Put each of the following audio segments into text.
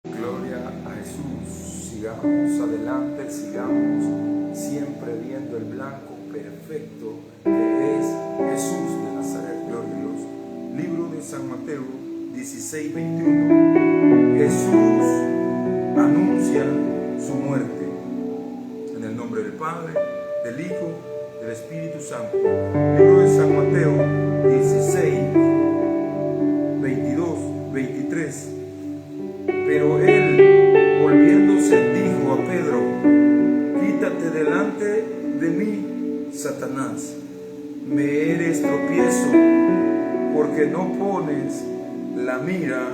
Gloria a Jesús. Sigamos adelante, sigamos siempre viendo el blanco perfecto que es Jesús de Nazaret. Gloria a Dios. Libro de San Mateo 16:21. Jesús anuncia su muerte. En el nombre del Padre, del Hijo, del Espíritu Santo. Libro de San Mateo 16:22-23. Pero él, volviéndose, dijo a Pedro: quítate delante de mí, Satanás. Me eres tropiezo, porque no pones la mira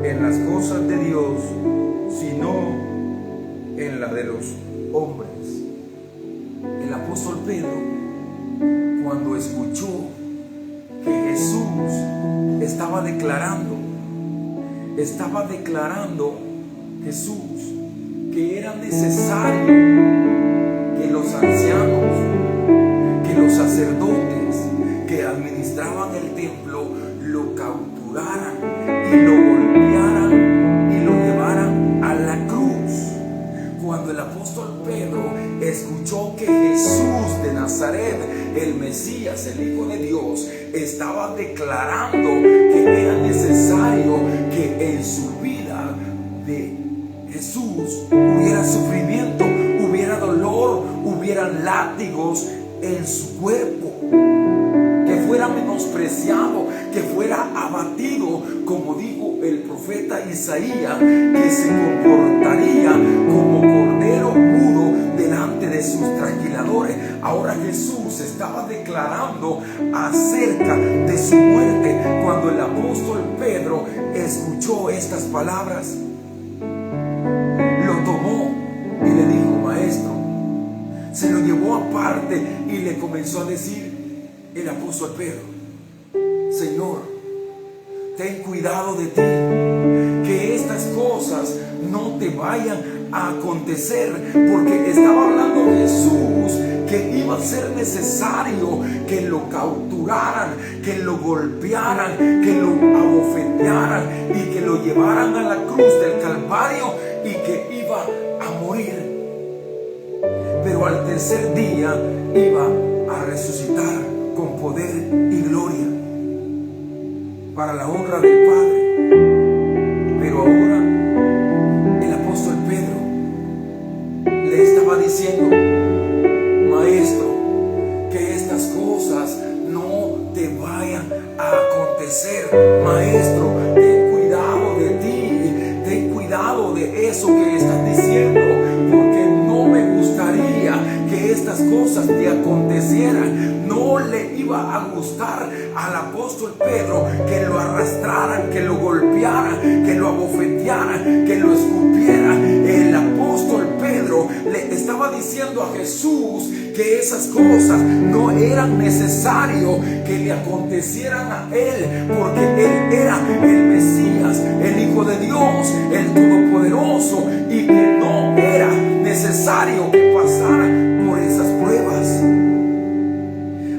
en las cosas de Dios, sino en la de los hombres. El apóstol Pedro, cuando escuchó que Jesús estaba declarando Jesús que era necesario que los ancianos, que los sacerdotes que administraban el templo lo capturaran y lo golpearan y lo llevaran a la cruz. Cuando el apóstol Pedro escuchó que Jesús de Nazaret, el Mesías, el Hijo de Dios, estaba declarando que era necesario que en su vida de Jesús hubiera sufrimiento, hubiera dolor, hubieran látigos en su cuerpo, que fuera menospreciado, que fuera abatido, como dijo el profeta Isaías, que se comportaría como cordero mudo delante de sus trasquiladores. Ahora Jesús estaba declarando acerca de su muerte. Cuando el apóstol Pedro escuchó estas palabras, lo tomó y le dijo: maestro. Se lo llevó aparte y le comenzó a decir el apóstol Pedro: Señor, ten cuidado de ti, que estas cosas no te vayan a acontecer, porque estaba hablando Jesús que iba a ser necesario que lo capturaran, que lo golpearan, que lo abofetearan y que lo llevaran a la cruz del Calvario y que iba a morir, pero al tercer día iba a resucitar con poder y gloria para la honra del Padre. Pero ahora el apóstol Pedro le estaba diciendo: maestro, que estas cosas no te vayan a acontecer. Maestro, ten cuidado de ti, ten cuidado de eso que estás diciendo, porque no me gustaría que estas cosas te acontecieran. No le iba a gustar al apóstol Pedro que lo arrastraran, que lo golpearan, que lo abofetearan, que lo escupieran. El apóstol Pedro le estaba diciendo a Jesús que esas cosas no eran necesario que le acontecieran a él, porque él era el Mesías, el Hijo de Dios, el Todopoderoso, y que no era necesario que pasara por esas pruebas.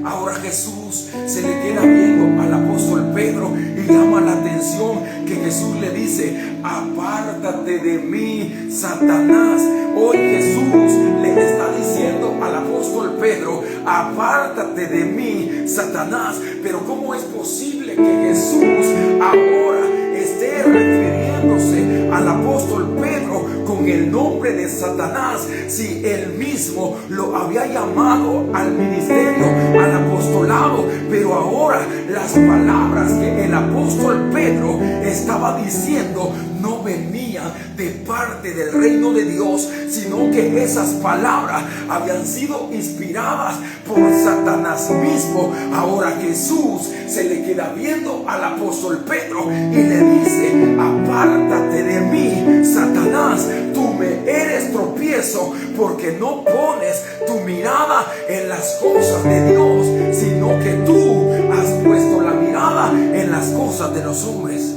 Ahora Jesús se le queda viendo al apóstol Pedro y llama la atención que Jesús le dice: apártate de mí, Satanás. Hoy Jesús le está diciendo al apóstol Pedro: apártate de mí, Satanás. Pero ¿cómo es posible que Jesús ahora esté refiriéndose al apóstol Pedro con el nombre de Satanás, si él mismo lo había llamado al ministerio, al apostolado? Pero ahora las palabras que el apóstol Pedro estaba diciendo no venían de parte del reino de Dios, sino que esas palabras habían sido inspiradas por Satanás mismo. Ahora Jesús se le queda viendo al apóstol Pedro y le dice: apártate de mí, Satanás, tú me eres tropiezo, porque no pones tu mirada en las cosas de Dios, sino que tú has puesto la mirada en las cosas de los hombres.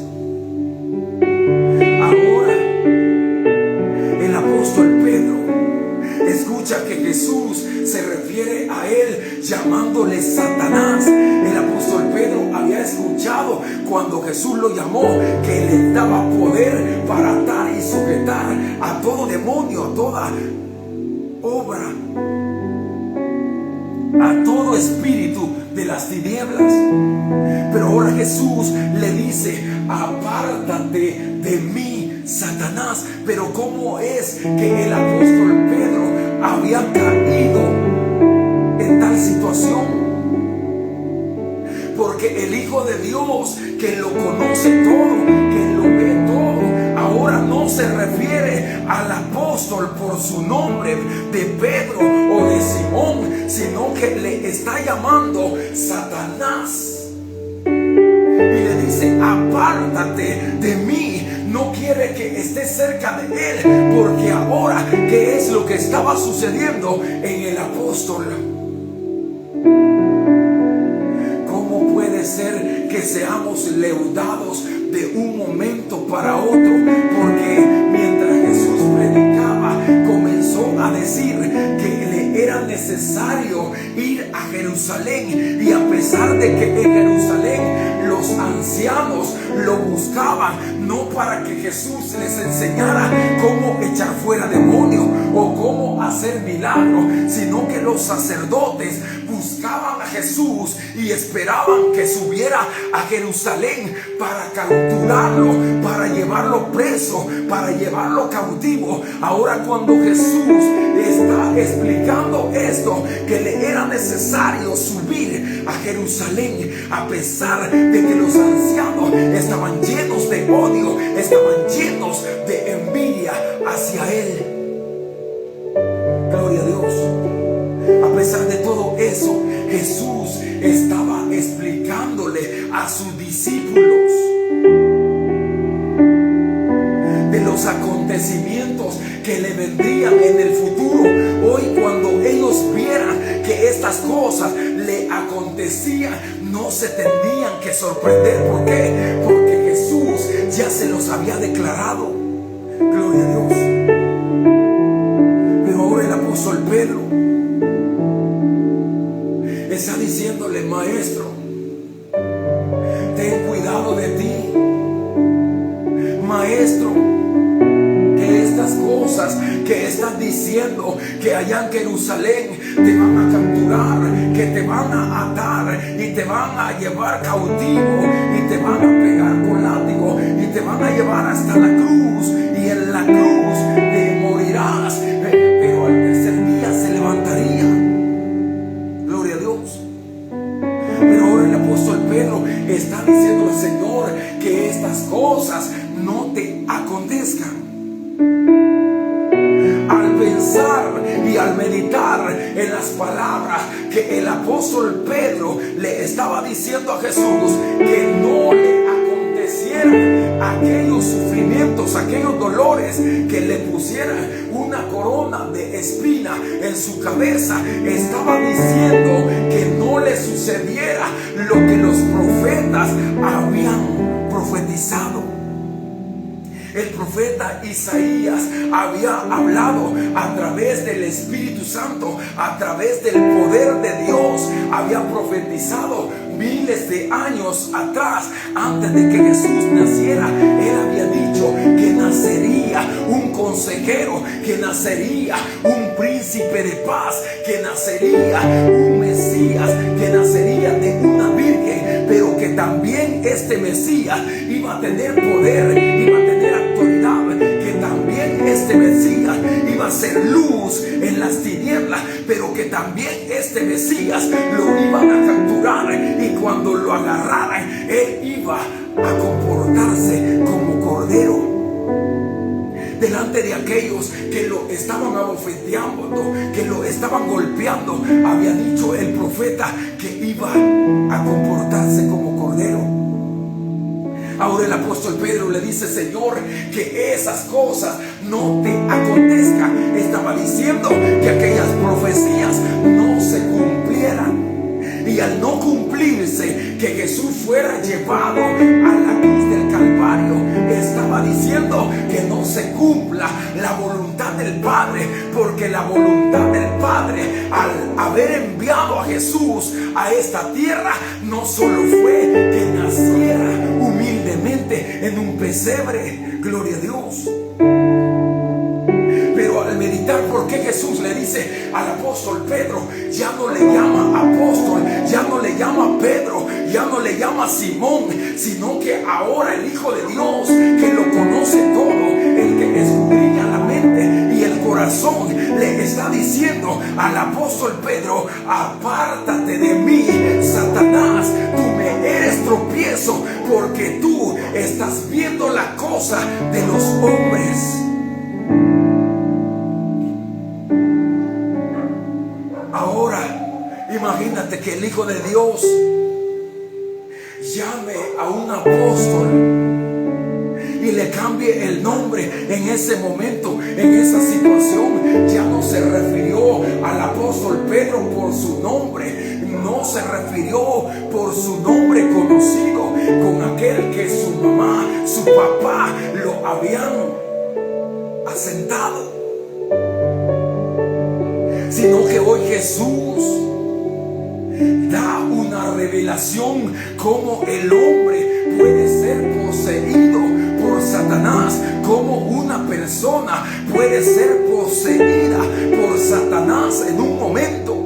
Ahora el apóstol Pedro escucha que Jesús se refiere a él llamándole Satanás. El apóstol Pedro había escuchado cuando Jesús lo llamó que le daba poder para atar enfrentar a todo demonio, a toda obra, a todo espíritu de las tinieblas. Pero ahora Jesús le dice: apártate de mí, Satanás. Pero ¿cómo es que el apóstol Pedro había caído en tal situación? Porque el Hijo de Dios, que lo conoce todo, que lo ve todo, ahora no se refiere al apóstol por su nombre de Pedro o de Simón, sino que le está llamando Satanás. Y le dice: apártate de mí. No quiere que esté cerca de él, porque ahora, ¿qué es lo que estaba sucediendo en el apóstol? ¿Cómo puede ser que seamos leudados de un momento para otro? Porque mientras Jesús predicaba, comenzó a decir que le era necesario ir a Jerusalén, y a pesar de que en Jerusalén los ancianos lo buscaban, no para que Jesús les enseñara cómo echar fuera demonios o cómo hacer milagros, sino que los sacerdotes buscaban a Jesús y esperaban que subiera a Jerusalén para capturarlo, para llevarlo preso, para llevarlo cautivo. Ahora, cuando Jesús está explicando esto, que le era necesario subir a Jerusalén, a pesar de que los ancianos estaban llenos de odio, estaban llenos de envidia hacia él. Gloria a Dios. A pesar de todo eso, Jesús estaba explicándole a sus discípulos de los acontecimientos que le vendrían en el futuro. Hoy, cuando ellos vieran que estas cosas le acontecían, no se tenían que sorprender. ¿Por qué? Porque Jesús ya se los había declarado. Gloria a Dios. Pero ahora el apóstol Pedro está diciéndole: maestro, ten cuidado de ti. Maestro, que estas cosas que estás diciendo, que allá en Jerusalén te van a capturar, que te van a atar y te van a llevar cautivo y te van a pegar con látigo y te van a llevar hasta la cruz, y en la cruz te morirás, pero al tercer día se levantaría. Gloria a Dios. Pero ahora el apóstol Pedro está diciendo al Señor que estas cosas no te acontezcan. Al pensar y al meditar en las palabras que el apóstol Pedro le estaba diciendo a Jesús, que no le acontecieran aquellos sufrimientos, aquellos dolores, que le pusieran una corona de espina en su cabeza, estaba diciendo que no le sucediera lo que los profetas habían profetizado. El profeta Isaías había hablado a través del Espíritu Santo, a través del poder de Dios, había profetizado miles de años atrás, antes de que Jesús naciera. Él había dicho que nacería un consejero, que nacería un príncipe de paz, que nacería un Mesías, que nacería de una virgen, pero que también este Mesías iba a tener poder, iba a tener autoridad, que también este Mesías iba a ser luz en las tinieblas, pero que también este Mesías lo iban a capturar, y cuando lo agarraran, él iba a comportarse como cordero delante de aquellos que lo estaban abofeteando, que lo estaban golpeando. Había dicho el profeta que iba a comportarse como cordero. Ahora el apóstol Pedro le dice: Señor, que esas cosas no te acontezcan. Estaba diciendo que aquellas profecías no se cumplieran. Y al no cumplirse, que Jesús fuera llevado a la cruz del Calvario, estaba diciendo que no se cumpla la voluntad del Padre, porque la voluntad del Padre, al haber enviado a Jesús a esta tierra, no solo fue que naciera humildemente en un pesebre, gloria a Dios, ¿Sabe por qué Jesús le dice al apóstol Pedro? Ya no le llama apóstol, ya no le llama Pedro, ya no le llama Simón, sino que ahora el Hijo de Dios, que lo conoce todo, el que escudriña la mente y el corazón, le está diciendo al apóstol Pedro: apártate de mí, Satanás, tú me eres tropiezo, porque tú estás viendo la cosa de los hombres. Ahora, imagínate que el Hijo de Dios llame a un apóstol y le cambie el nombre en ese momento, en esa situación. Ya no se refirió al apóstol Pedro por su nombre, no se refirió por su nombre conocido, con aquel que su mamá, su papá lo habían asentado, sino que hoy Jesús da una revelación cómo el hombre puede ser poseído por Satanás, cómo una persona puede ser poseída por Satanás en un momento.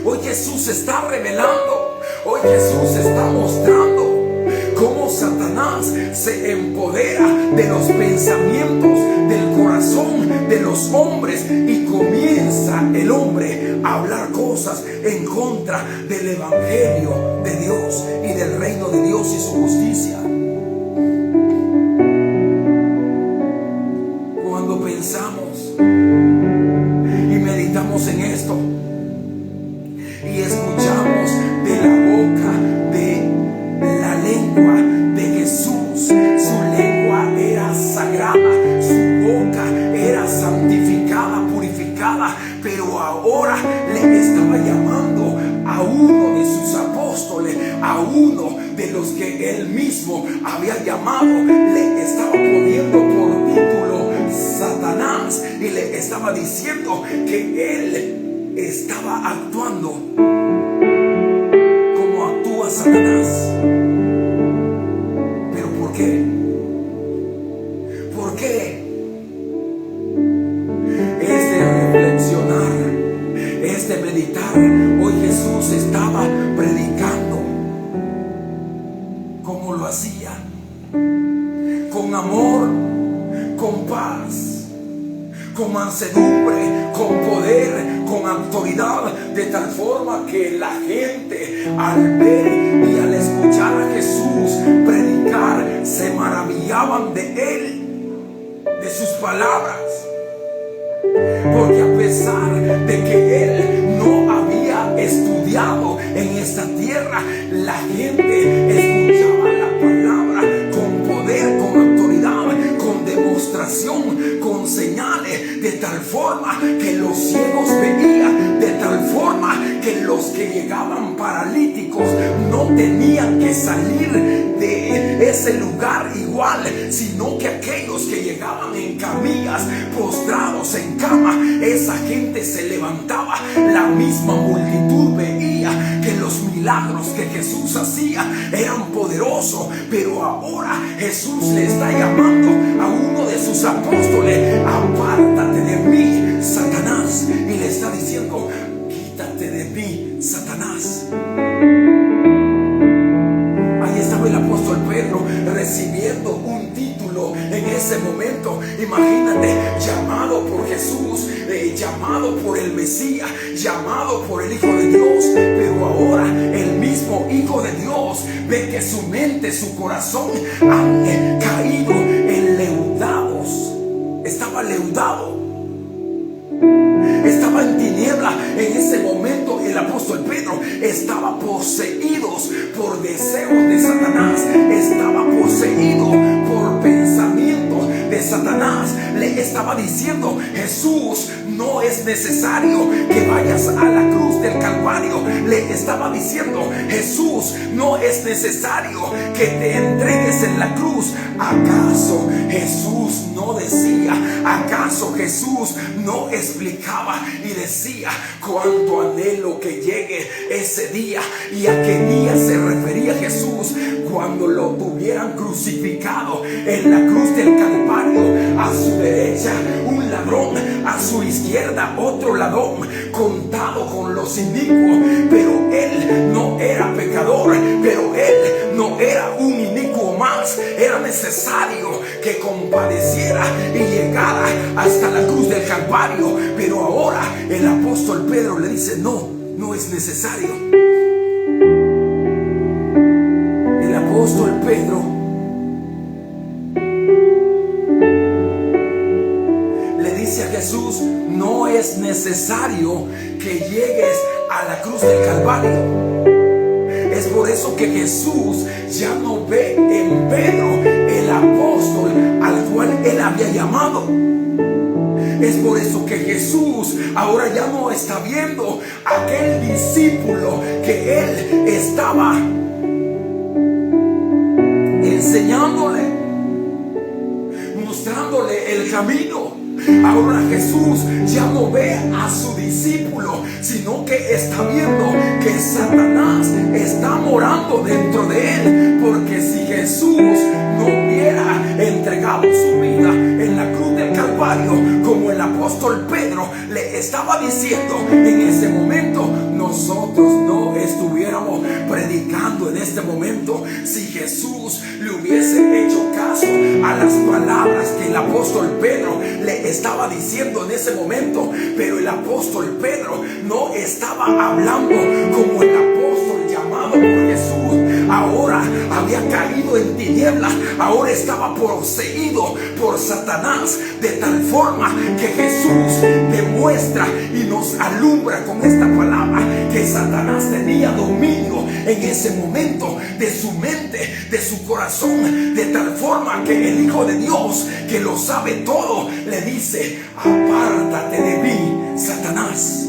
Hoy Jesús está revelando, hoy Jesús está mostrando cómo Satanás se empodera de los pensamientos, del corazón de los hombres, y comienza el hombre a hablar cosas en contra del evangelio de Dios y del reino de Dios y su justicia. Cuando pensamos y meditamos en esto y escuchamos de la boca de la lengua de Jesús, su lengua era sagrada, su boca era santificada, purificada, pero ahora le estaba llamando a uno de sus apóstoles, a uno de los que él mismo había llamado, le estaba poniendo por título Satanás, y le estaba diciendo que él estaba actuando como actúa Satanás. ¿Pero por qué? ¿Por qué? Es de reflexionar, es de meditar. Hoy Jesús estaba predicando. ¿Cómo lo hacía? Con amor, con paz, con mansedumbre, con poder, con autoridad, de tal forma que la gente, al ver y al escuchar a Jesús predicar, se maravillaban de él, de sus palabras. Porque a pesar de que él no había estudiado en esta tierra, la gente escuchaba la palabra con poder, con autoridad, con demostración, con señales, de tal forma que los ciegos veían, de tal forma que los que llegaban paralíticos no tenían que salir de ese lugar igual, sino que aquellos que llegaban en camillas, postrados en cama, esa gente se levantaba. La misma multitud veía que los milagros que Jesús hacía eran poderosos, pero ahora Jesús le está llamando a uno de sus apóstoles: apártate de mí, Satanás, y le está diciendo: quítate de mí, Satanás. Ahí estaba el apóstol Pedro recibiendo un título en ese momento. Imagínate, llamado por Jesús, llamado por el Mesías, llamado por el Hijo de Dios, pero ahora el mismo Hijo de Dios ve que su mente, su corazón han caído enleudados. Estaba leudado, estaba en tiniebla. En ese momento el apóstol Pedro estaba poseídos por deseos de Satanás, estaba poseído por pensamientos de Satanás. Le estaba diciendo: Jesús, no es necesario que vayas a la cruz del Calvario. Le estaba diciendo: Jesús, no es necesario que te entregues en la cruz. ¿Acaso Jesús no decía? ¿Acaso Jesús no explicaba y decía: cuánto anhelo que llegue ese día? ¿Y a qué día se refería Jesús? Cuando lo tuvieran crucificado en la cruz del Calvario, a su derecha un ladrón era otro ladrón contado con los inicuos, pero él no era pecador, pero él no era un inicuo más. Era necesario que compadeciera y llegara hasta la cruz del Calvario, pero ahora el apóstol Pedro le dice: no es necesario. El apóstol Pedro le dice a Jesús: no es necesario que llegues a la cruz del Calvario. Es por eso que Jesús ya no ve en Pedro el apóstol al cual él había llamado. Es por eso que Jesús ahora ya no está viendo aquel discípulo que él estaba enseñándole, mostrándole el camino. Ahora Jesús ya no ve a su discípulo, sino que está viendo que Satanás está morando dentro de él. Porque si Jesús no hubiera entregado su vida en la cruz del Calvario, como el apóstol Pedro le estaba diciendo en ese momento, nosotros no estuviéramos predicando en este momento. Si Jesús le hubiese hecho caso a las palabras que el apóstol Pedro le estaba diciendo en ese momento, pero el apóstol Pedro no estaba hablando como el apóstol llamado por Jesús. Ahora había caído en tinieblas, ahora estaba poseído por Satanás, de tal forma que Jesús demuestra y nos alumbra con esta palabra que Satanás tenía dominio en ese momento de su mente, de su corazón, de tal forma que el Hijo de Dios, que lo sabe todo, le dice: apártate de mí, Satanás.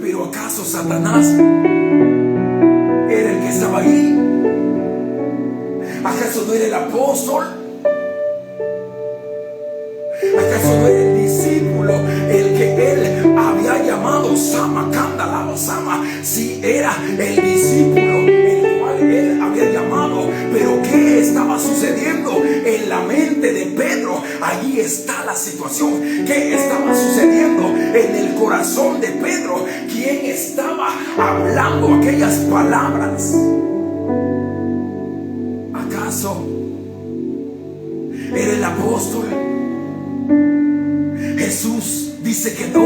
Pero ¿acaso Satanás era el que estaba ahí? ¿Acaso no era el apóstol? ¿Acaso no era el discípulo el que él había llamado Sama Kandalaba Sama? Sí, era el discípulo el cual él había llamado. Pero ¿qué estaba sucediendo en la mente de Pedro? Allí está la situación. ¿Qué estaba sucediendo en el corazón de Pedro? ¿Quién estaba hablando aquellas palabras? ¿Acaso era el apóstol? Jesús dice que no.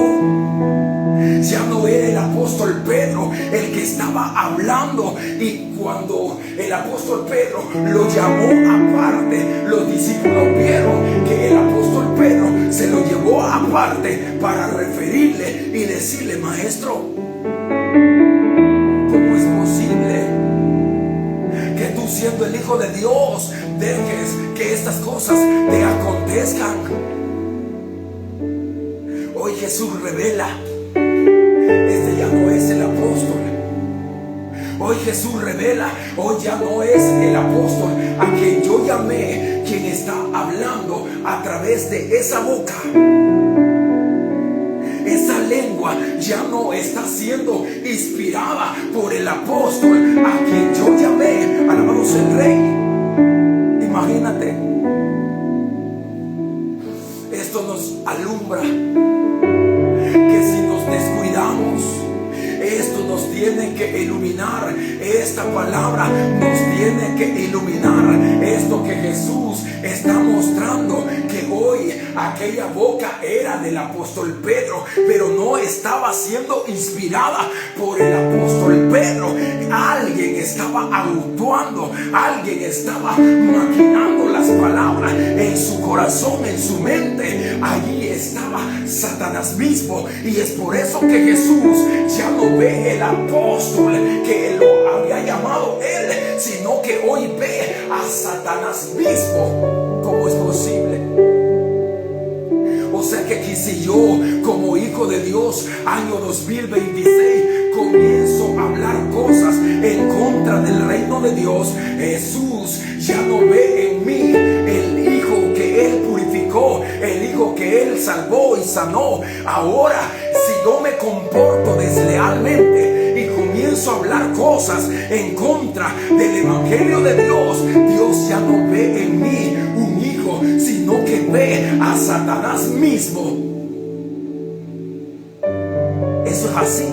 Ya no era el apóstol Pedro el que estaba hablando. Y cuando el apóstol Pedro lo llamó aparte, los discípulos vieron que el apóstol Pedro se lo llevó aparte para referirle y decirle: maestro, ¿cómo es posible que tú, siendo el Hijo de Dios, dejes que estas cosas te acontezcan? Hoy Jesús revela: este ya no es el apóstol. Hoy Jesús revela: hoy ya no es el apóstol a quien yo llamé quien está hablando a través de esa boca. Esa lengua ya no está siendo inspirada por el apóstol a quien yo llamé. Alabado sea el Rey. Imagínate, esto nos alumbra que si nos descuidamos, esto nos tiene que iluminar. Esta palabra nos tiene que iluminar. Esto que Jesús está mostrando, que hoy aquella boca era del apóstol Pedro, pero no estaba siendo inspirada por el apóstol Pedro. Alguien estaba actuando, alguien estaba maquinando las palabras en su corazón, en su mente. Allí estaba Satanás mismo. Y es por eso que Jesús ya no ve el apóstol que lo había llamado él, sino que hoy ve a Satanás mismo. ¿Cómo es posible? O sea que si yo, como hijo de Dios, año 2026, comienzo a hablar cosas en contra del reino de Dios, Jesús ya no ve en mí el hijo que él purificó, el hijo que él salvó y sanó. Ahora, si yo me comporto deslealmente y comienzo a hablar cosas en contra del evangelio de Dios, Dios ya no ve en mí un hijo, sino que ve a Satanás mismo. así.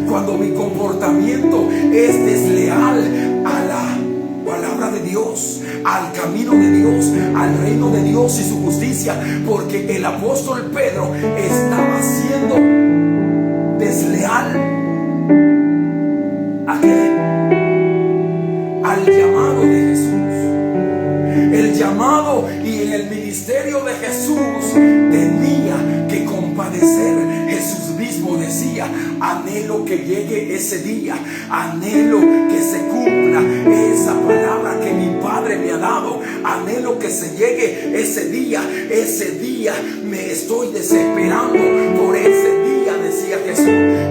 Cuando mi comportamiento es desleal a la palabra de Dios, al camino de Dios, al reino de Dios y su justicia, porque el apóstol Pedro estaba siendo desleal ¿a qué? Al llamado de Jesús. El llamado y en el ministerio de Jesús tenía que compadecer. Jesús mismo decía: anhelo que llegue ese día, anhelo que se cumpla esa palabra que mi Padre me ha dado, anhelo que se llegue ese día me estoy desesperando por ese día, decía Jesús.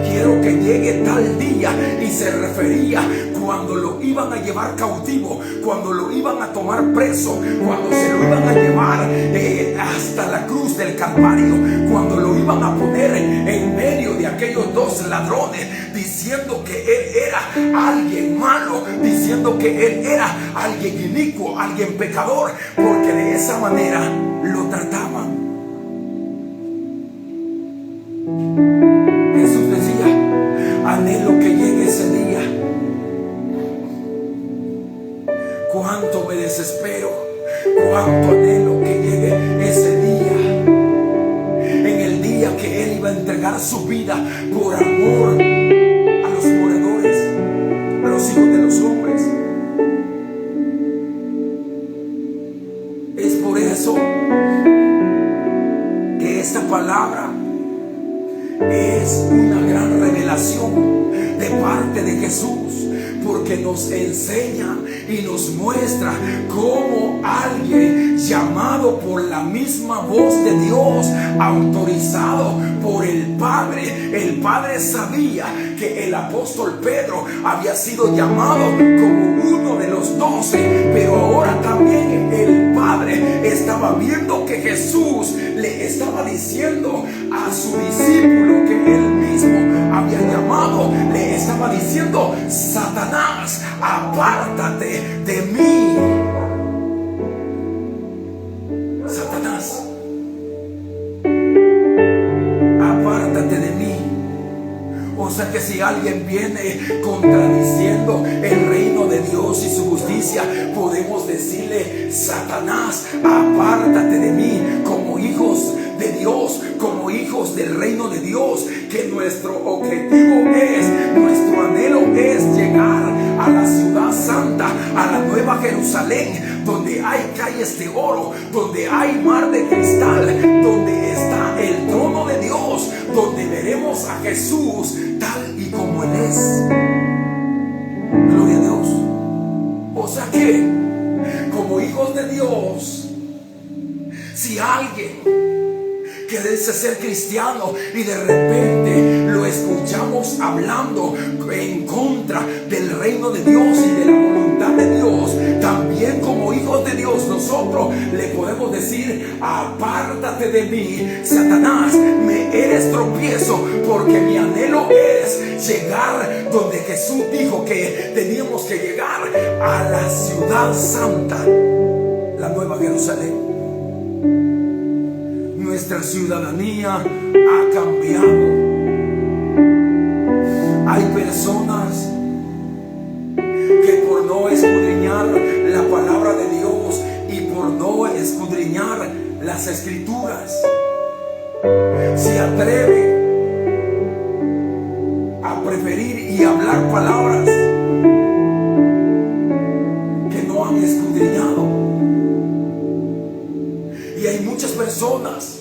Quiero que llegue tal día, y se refería cuando lo iban a llevar cautivo, cuando lo iban a tomar preso, cuando se lo iban a llevar hasta la cruz del Calvario, cuando lo iban a poner en medio de aquellos dos ladrones, diciendo que él era alguien malo, diciendo que él era alguien inicuo, alguien pecador, porque de esa manera lo trataban. Jesús decía: anhelo que llegue ese día. Cuánto me desespero, cuánto anhelo que llegue ese día, en el día que Él iba a entregar su vida por amor a los moradores, a los hijos de los hombres. Es por eso que esta palabra es una gran revelación de parte de Jesús, porque nos enseña y nos muestra cómo alguien llamado por la misma voz de Dios, autorizado por el Padre sabía que el apóstol Pedro había sido llamado como uno de los 12, pero ahora también el Padre estaba viendo que Jesús le estaba diciendo a su discípulo que él mismo había llamado, le estaba diciendo: Satanás, apártate de mí. Satanás, apártate de mí. O sea que si alguien viene contradiciendo el reino de Dios y su justicia, podemos decirle: Satanás, apártate de mí. Como hijos de Dios, como hijos del reino de Dios, que nuestro objetivo es, nuestro anhelo es llegar a la ciudad santa, a la nueva Jerusalén, donde hay calles de oro, donde hay mar de cristal, donde está el trono de Dios, donde veremos a Jesús tal y como Él es. Gloria a Dios. O sea que, como hijos de Dios, si alguien que dice ser cristiano y de repente lo escuchamos hablando en contra del reino de Dios y de la voluntad de Dios, también como hijos de Dios nosotros le podemos decir: apártate de mí, Satanás, me eres tropiezo, porque mi anhelo es llegar donde Jesús dijo que teníamos que llegar, a la ciudad santa, la nueva Jerusalén. Nuestra ciudadanía ha cambiado. Hay personas que por no escudriñar la palabra de Dios y por no escudriñar las escrituras, se atreven a preferir y hablar palabras que no han escudriñado. Y hay muchas personas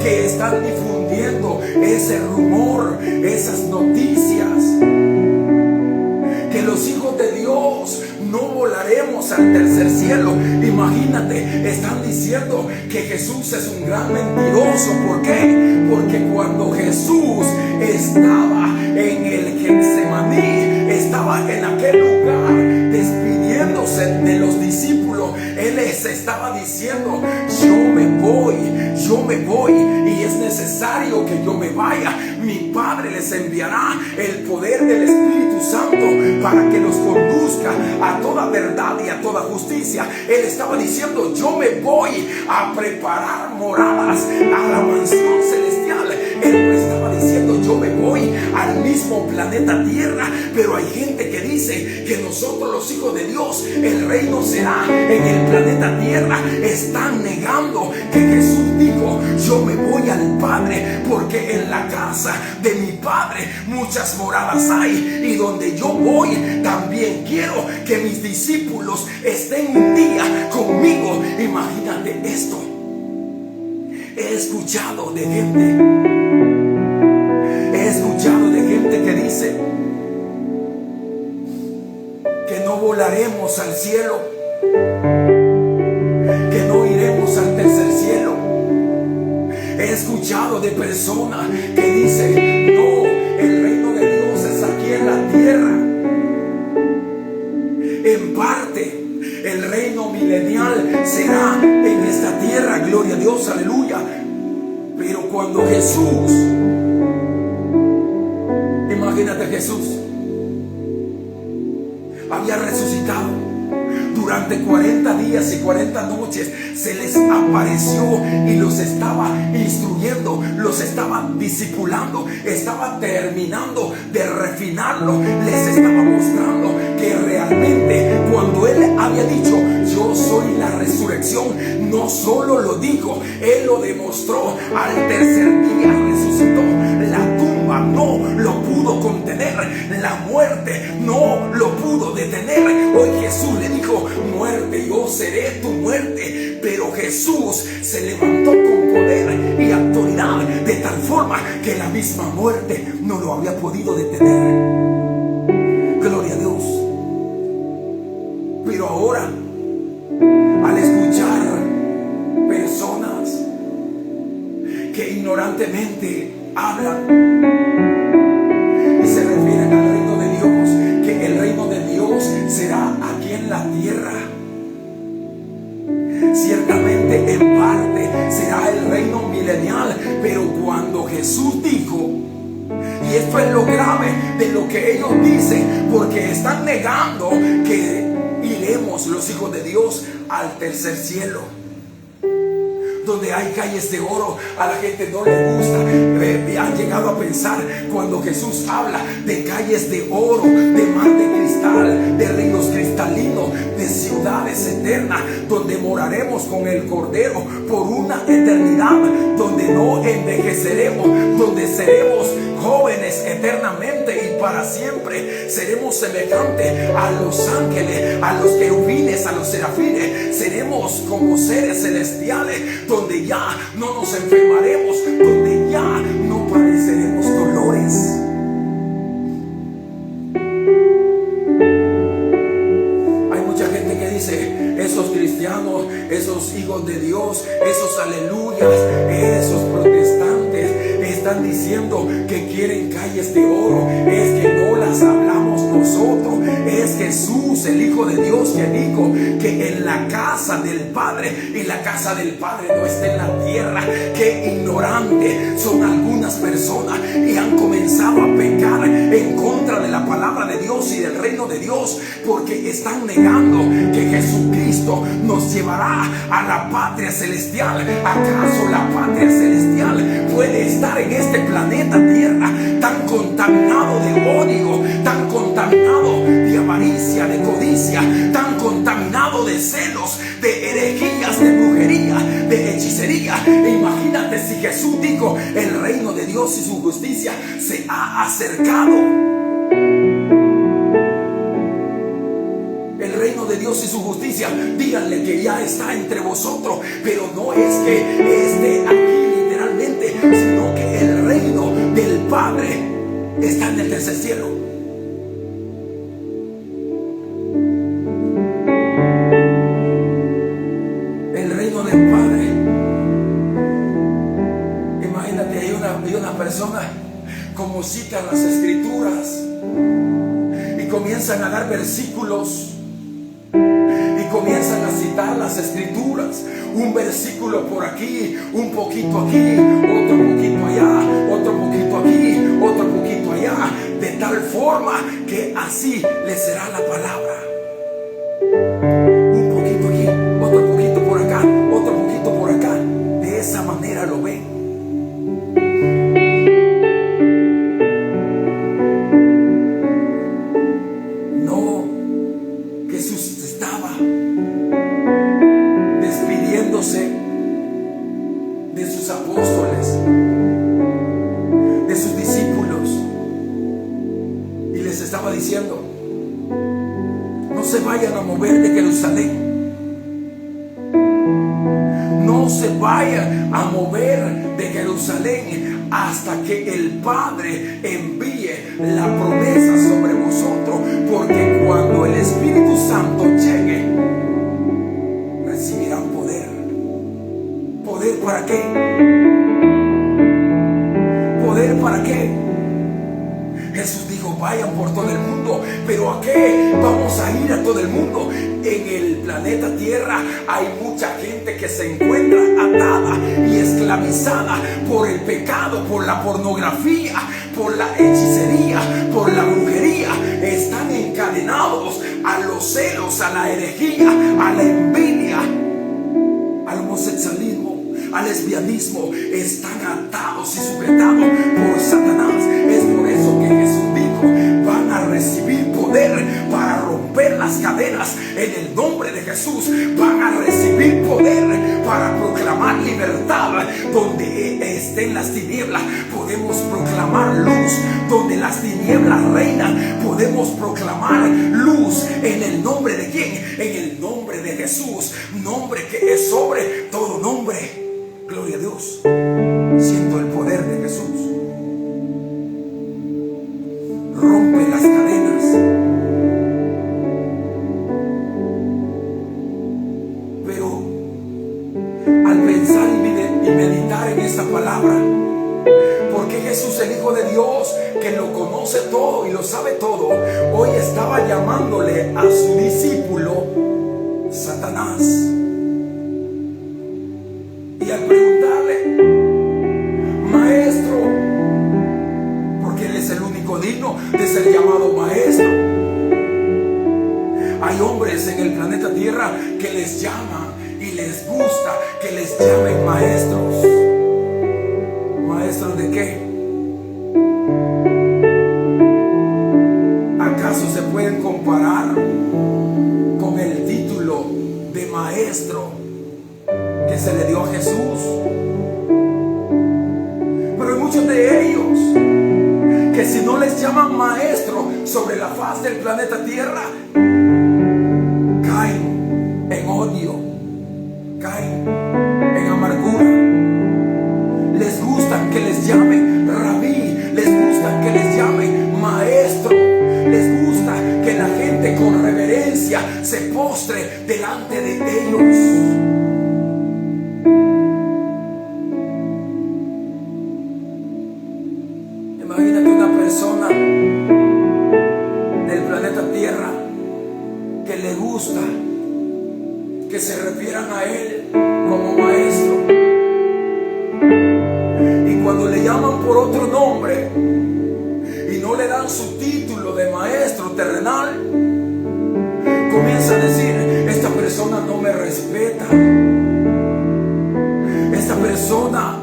que están difundiendo ese rumor, esas noticias, que los hijos de Dios no volaremos al tercer cielo. Imagínate, están diciendo que Jesús es un gran mentiroso. ¿Por qué? Porque cuando Jesús estaba en el Getsemaní, estaba en aquel lugar despidiéndose de los discípulos, Él les estaba diciendo: yo me voy, y es necesario que yo me vaya. Mi Padre les enviará el poder del Espíritu Santo para que los conduzca a toda verdad y a toda justicia. Él estaba diciendo: yo me voy a preparar moradas, a la mansión celestial. Él Pedro estaba diciendo: yo me voy al mismo planeta Tierra, pero hay gente que dice que nosotros los hijos de Dios, el reino será en el planeta Tierra. Están negando que Jesús dijo: yo me voy al Padre, porque en la casa de mi Padre muchas moradas hay, y donde yo voy también quiero que mis discípulos estén un día conmigo. Imagínate esto. He escuchado de gente que dice que no volaremos al cielo, que no iremos al tercer cielo. He escuchado de personas que dicen: no, el reino de Dios es aquí en la tierra. En parte, el reino milenial será en esta tierra, gloria a Dios, aleluya. Pero cuando Jesús, imagínate, Jesús había resucitado, durante 40 días y 40 noches se les apareció y los estaba instruyendo, los estaba discipulando, estaba terminando de refinarlo, les estaba mostrando que realmente cuando Él había dicho: yo soy la resurrección, no solo lo dijo, Él lo demostró. Al tercer día resucitó. La tumba no lo pudo contener, la muerte no lo pudo detener. Hoy Jesús le dijo: muerte, yo seré tu muerte. Pero Jesús se levantó con poder y autoridad, de tal forma que la misma muerte no lo había podido detener. Gloria a Dios. Pero ahora, al escuchar personas que ignorantemente hablan y se refieren al reino de Dios, que el reino de Dios será aquí en la tierra, ciertamente en parte será el reino milenial. Pero cuando Jesús dijo, y esto es lo grave de lo que ellos dicen, porque están negando que iremos los hijos de Dios al tercer cielo, donde hay calles de oro. A la gente no le gusta. Han llegado a pensar, cuando Jesús habla de calles de oro, de mar de cristal, de ríos cristalinos, de ciudades eternas, donde moraremos con el Cordero por una eternidad, donde no envejeceremos, donde seremos jóvenes eternamente y para siempre. Seremos semejantes a los ángeles, a los querubines, a los serafines. Seremos como seres celestiales, donde ya no nos enfermaremos, donde ya no padeceremos dolores. Hay mucha gente que dice: esos cristianos, esos hijos de Dios, esos aleluyas, esos protestantes están diciendo que quieren calles de oro. Es que no las hablamos nosotros. Es Jesús, el Hijo de Dios, que dijo que en la casa del Padre, y la casa del Padre no está en la tierra. Qué ignorantes son algunas personas, y han comenzado a pecar en contra de la palabra de Dios y del reino de Dios, porque están negando que Jesucristo nos llevará a la patria celestial. ¿Acaso la patria celestial puede estar en este planeta Tierra tan contaminado de odio, tan contaminado de avaricia, de codicia, tan contaminado de celos, de herejías, de brujería, de hechicería? Imagínate si Jesús dijo: el reino de Dios y su justicia se ha acercado. El reino de Dios y su justicia, díganle que ya está entre vosotros. Pero no es que esté aquí literalmente, sino que el reino del Padre está en el tercer cielo. El reino del Padre. Imagínate, hay una persona como citan las escrituras y comienzan a dar versículos y comienzan a citar las escrituras, un versículo por aquí, un poquito aquí, otro poquito allá, otro poquito aquí, otro poquito allá, de tal forma que así le será la palabra. Un poquito aquí, otro poquito por acá, otro poquito por acá. De esa manera lo ven. vayan a mover de Jerusalén hasta que el Padre envíe la promesa sobre vosotros, porque cuando el Espíritu Santo llegue, recibirán poder. ¿Poder para qué? ¿Poder para qué? Jesús dijo, vayan por todo el mundo. ¿Pero a qué vamos a ir a todo el mundo? En el planeta Tierra hay mucha gente que se encuentra atada y esclavizada por el pecado, por la pornografía, por la hechicería, por la brujería. Están encadenados a los celos, a la herejía, a la envidia, al homosexualismo, al lesbianismo. Están atados y sujetados por Satanás. Es por eso que Jesús dijo, van a recibir poder para romper las cadenas en el nombre de Jesús. Van a recibir poder para proclamar libertad. Donde estén las tinieblas, podemos proclamar luz. Donde las tinieblas reinan, podemos proclamar luz. ¿En el nombre de quién? En el nombre de Jesús, nombre que es sobre todo nombre. Gloria a Dios. Siento el poder de Jesús. Rompe las cadenas. Pero al pensar y meditar en esta palabra, porque Jesús, el Hijo de Dios, que lo conoce todo y lo sabe todo, hoy estaba llamándole a su discípulo Satanás. Y al preguntarle, maestro, porque él es el único digno de ser llamado maestro. Hay hombres en el planeta Tierra que les llaman y les gusta que les llamen maestros. ¿Maestros de qué? ¿Acaso se pueden comparar con el título de maestro que se le dio a Jesús? Pero hay muchos de ellos que si no les llaman maestro sobre la faz del planeta Tierra, caen en odio, caen en amargura. Les gustan que les llamen rabí, les gusta que les llamen maestro, les gusta que la gente con reverencia se postre delante de ellos. Imagínate una persona del planeta Tierra que le gusta que se refieran a él como maestro, y cuando le llaman por otro nombre y no le dan su título de maestro terrenal, comienza a decir, esta persona no me respeta, esta persona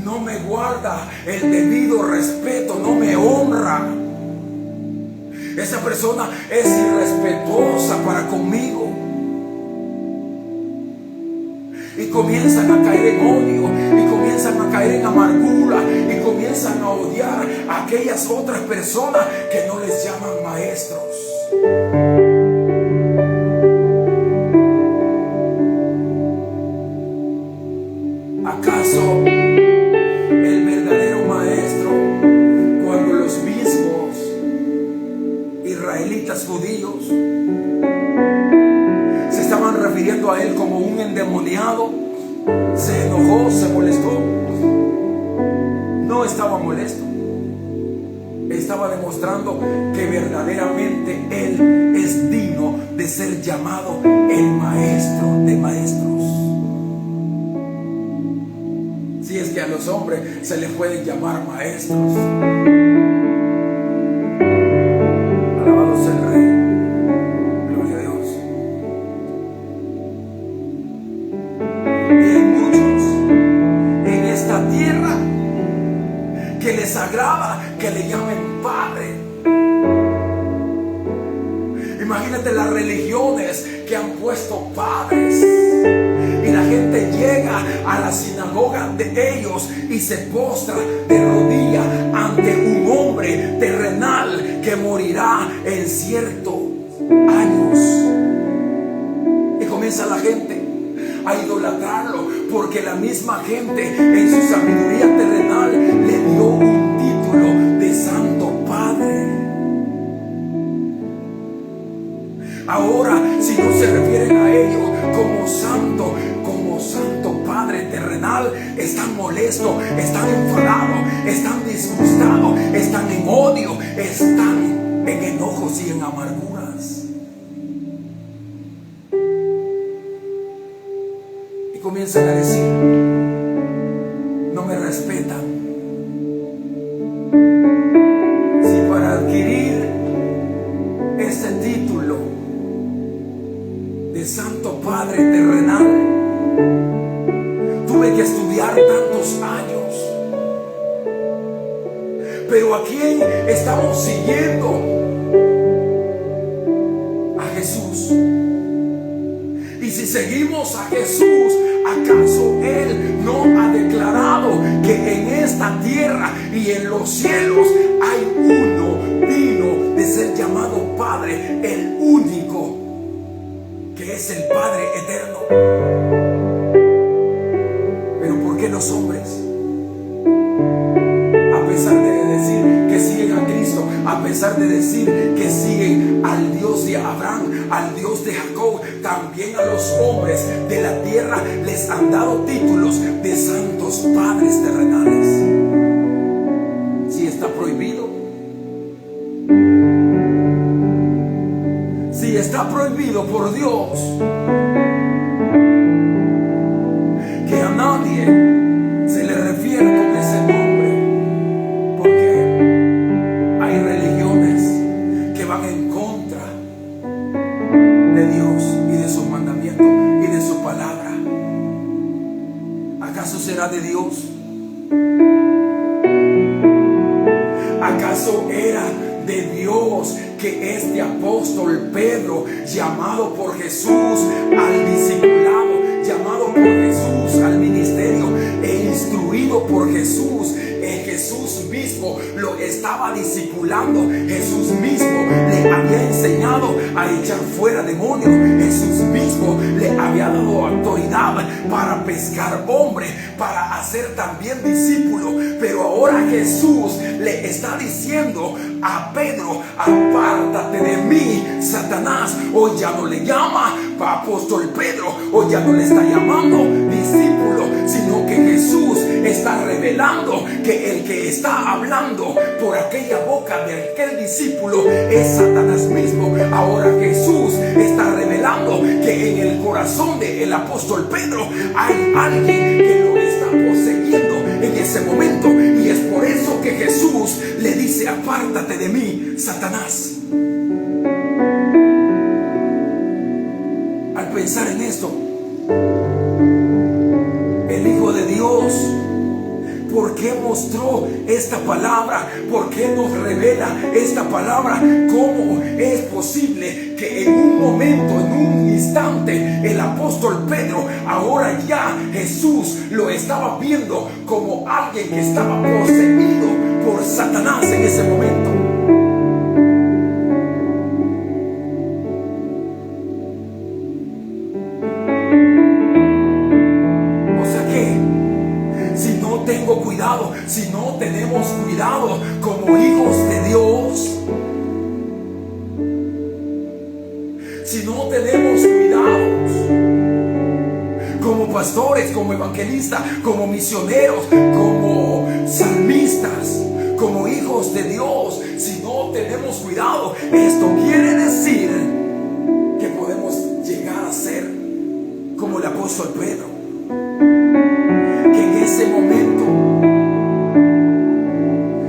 no me guarda el debido respeto, no me honra, esa persona es irrespetuosa para conmigo. Y comienzan a caer en odio, y comienzan a caer en amargura, y comienzan a odiar a aquellas otras personas que no les llaman maestros. ¿Acaso el verdadero maestro, cuando los mismos israelitas judíos se estaban refiriendo a él como un endemoniado, se enojó, se molestó? No estaba molesto, estaba demostrando que verdaderamente él es digno de ser llamado el maestro de maestros. Si es que a los hombres se les puede llamar maestros. Alabado sea el Rey. Gloria a Dios. Y hay muchos en esta tierra que les agrada que le llamen Padre. Imagínate las religiones que han puesto padres, y la gente llega a la sinagoga de ellos y se postra de rodillas ante un hombre terrenal que morirá en ciertos años. Y comienza la gente a idolatrarlo, porque la misma gente en su sabiduría terrenal le dio un título de Santo Padre. Ahora, si no se refieren a ellos como Santo Padre terrenal, están molestos, están enfadados, están disgustados, están en odio, están en enojos y en amarguras. Y comienzan a decir: no me respetan. Si para adquirir este título de Santo Padre terrenal tuve que estudiar tantos años, pero ¿a quién estamos siguiendo? A Jesús. Y si seguimos a Jesús, ¿acaso Él no ha declarado que en esta tierra y en los cielos hay uno digno de ser llamado Padre, el único, que es el Padre eterno? Pero ¿por qué los hombres, a pesar de decir que siguen a Cristo, a pesar de decir que siguen al Dios de Abraham, al Dios de Jacob, también a los hombres de la tierra les han dado títulos de santos padres terrenales? Si está prohibido, si está prohibido por Dios que a nadie se le refiere con ese nombre, porque hay religiones que van en contra de Dios y de sus mandamientos y de su palabra. ¿Acaso será de Dios? ¿Acaso era de Dios que este apóstol Pedro, llamado por Jesús al discipulado, llamado por Jesús al ministerio e instruido por Jesús, Jesús mismo lo estaba discipulando, Jesús mismo le había enseñado a echar fuera demonios, Jesús mismo le había dado autoridad para pescar hombres, para hacer también discípulos? Pero ahora Jesús le está diciendo a Pedro: apártate de mí, Satanás. Hoy ya no le llama apóstol Pedro, hoy ya no le está llamando discípulo, sino que Jesús está revelando que el que está hablando por aquella boca de aquel discípulo es Satanás mismo. Ahora Jesús está revelando que en el corazón del apóstol Pedro hay alguien que lo está poseyendo en ese momento, y es por eso que Jesús le dice: apártate de mí, Satanás. Al pensar en esto, el Hijo de Dios, ¿por qué mostró esta palabra? ¿Por qué nos revela esta palabra? ¿Cómo es posible que en un momento, en un instante, el apóstol Pedro, ahora ya Jesús lo estaba viendo como alguien que estaba poseído por Satanás en ese momento? Si no tenemos cuidado como hijos de Dios, si no tenemos cuidados como pastores, como evangelistas, como misioneros, como salmistas, como hijos de Dios, si no tenemos cuidado, esto quiere decir que podemos llegar a ser como el apóstol Pedro, que en ese momento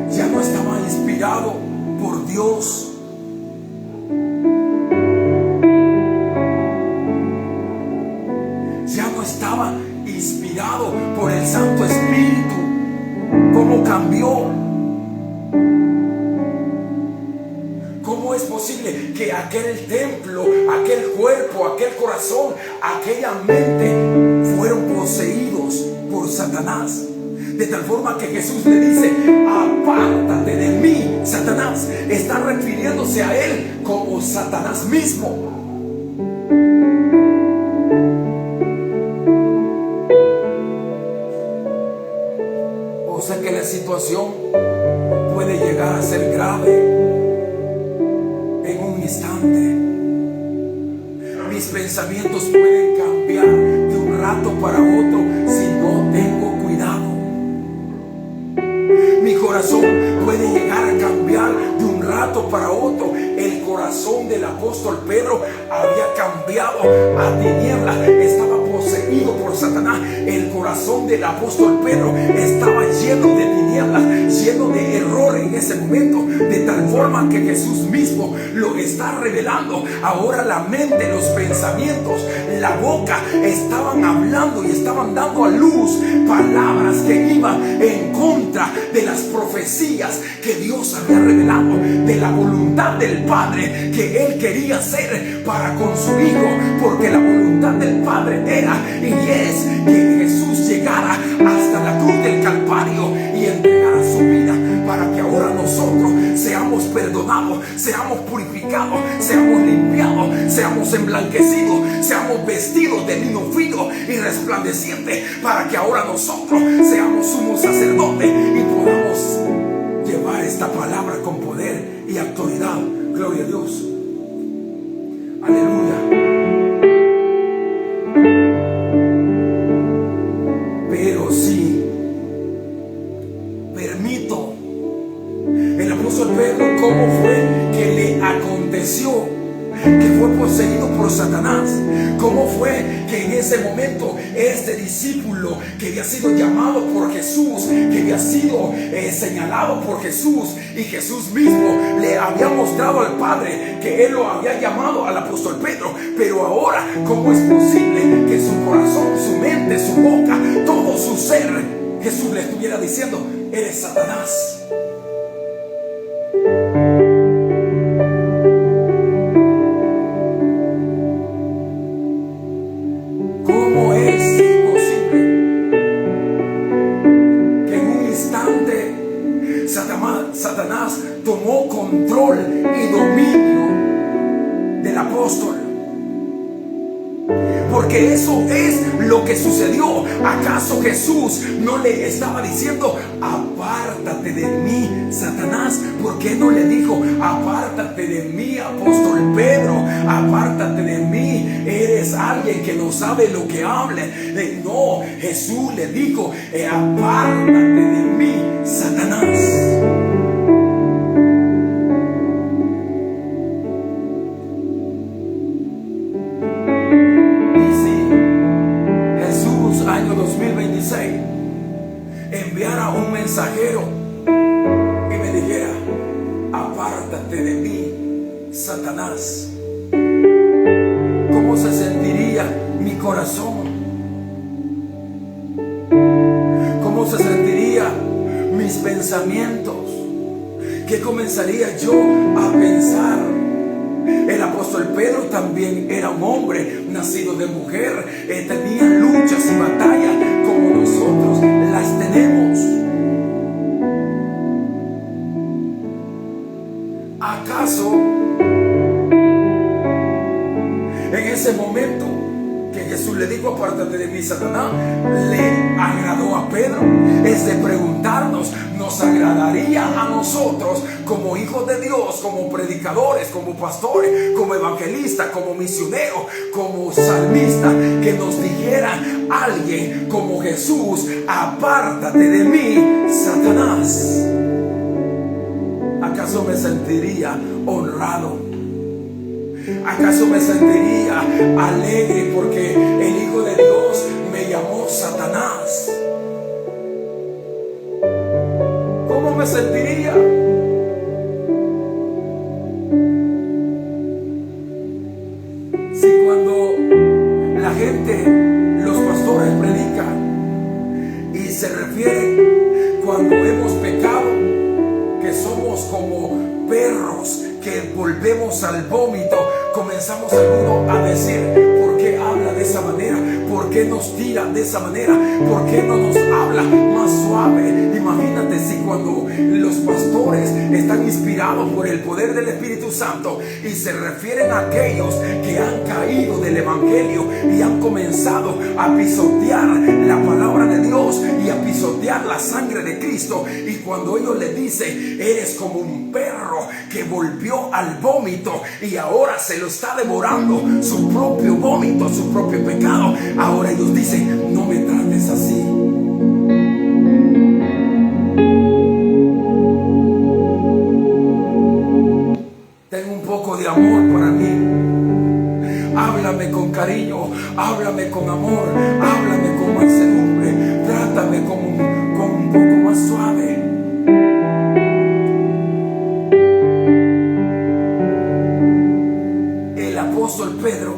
ya no estaba inspirado por Dios, ya no estaba inspirado por el Santo Espíritu. ¿Cómo cambió? ¿Cómo es posible que aquel templo, aquel cuerpo, aquel corazón, aquella mente fueron poseídos por Satanás? De tal forma que Jesús le dice: apártate de mí, Satanás. Está refiriéndose a él como Satanás mismo. situación puede llegar a ser grave en un instante. Mis pensamientos pueden cambiar de un rato para otro si no tengo cuidado. Mi corazón puede llegar a cambiar de un rato para otro. El corazón del apóstol Pedro había cambiado a tinieblas, estaba poseído por Satanás. El corazón del apóstol Pedro estaba lleno de tinieblas, lleno de error en ese momento, de tal forma que Jesús mismo lo está revelando. Ahora la mente, los pensamientos, la boca estaban hablando y estaban dando a luz palabras que iban en contra de las profecías que Dios había revelado, de la voluntad del Padre que Él quería hacer para con su Hijo, porque la voluntad del Padre era y es que Jesús llegara hasta la cruz del Calvario y entregara su vida para que ahora nosotros seamos perdonados, seamos purificados, seamos limpiados, seamos emblanquecidos, seamos vestidos de lino fino y resplandeciente, para que ahora nosotros seamos sumos sacerdotes y podamos llevar esta palabra con poder y autoridad. Gloria a Dios. Aleluya. Pero si permito, el apóstol Pedro, ¿cómo fue que le aconteció que fue poseído por Satanás? ¿Cómo fue que en ese momento este discípulo que había sido llamado por Jesús, que había sido señalado por Jesús, y Jesús mismo le había mostrado al Padre que Él lo había llamado al apóstol Pedro, pero ahora cómo es posible que su corazón, su mente, su boca, todo su ser, Jesús le estuviera diciendo: eres Satanás? Satanás tomó control y dominio del apóstol? Porque eso es lo que sucedió. ¿Acaso Jesús no le estaba diciendo: apártate de mí, Satanás? ¿Por qué no le dijo: apártate de mí, apóstol Pedro? Apártate de mí, eres alguien que no sabe lo que habla. No, Jesús le dijo: apártate de mí, Satanás. Año 2026 enviara un mensajero y me dijera: apártate de mí, Satanás, ¿cómo se sentiría mi corazón? ¿Cómo se sentiría mis pensamientos? ¿Qué comenzaría yo a pensar? El apóstol Pedro también era un hombre nacido de mujer, tenía luchas y batallas como nosotros las tenemos. ¿Acaso en ese momento que Jesús le dijo: apártate de mí, Satanás, le agradó a Pedro? Es de preguntarnos: ¿nos agradaría a nosotros como hijos de Dios, como predicadores, como pastores, como evangelistas, como misioneros, como salmistas, que nos dijera alguien como Jesús: apártate de mí, Satanás? ¿Acaso me sentiría honrado? ¿Acaso me sentiría alegre porque el Hijo de Dios me llamó Satanás? ¿Cómo me sentiría? Si cuando la gente, los pastores predican y se refieren cuando hemos pecado, que somos como perros que volvemos al vómito, comenzamos algunos a decir: ¿por qué habla de esa manera? ¿Por qué qué nos tira de esa manera? ¿Por qué no nos habla más suave? Imagínate si cuando los pastores están inspirados por el poder del Espíritu Santo y se refieren a aquellos que han caído del Evangelio y han comenzado a pisotear la palabra de Dios y a pisotear la sangre de Cristo, y cuando ellos le dicen: eres como un perro que volvió al vómito y ahora se lo está devorando su propio vómito, su propio pecado, ahora ellos dicen: no me trates así. Ten un poco de amor para mí. Háblame con cariño, háblame con amor, háblame con mansedumbre, trátame con un poco más suave. El apóstol Pedro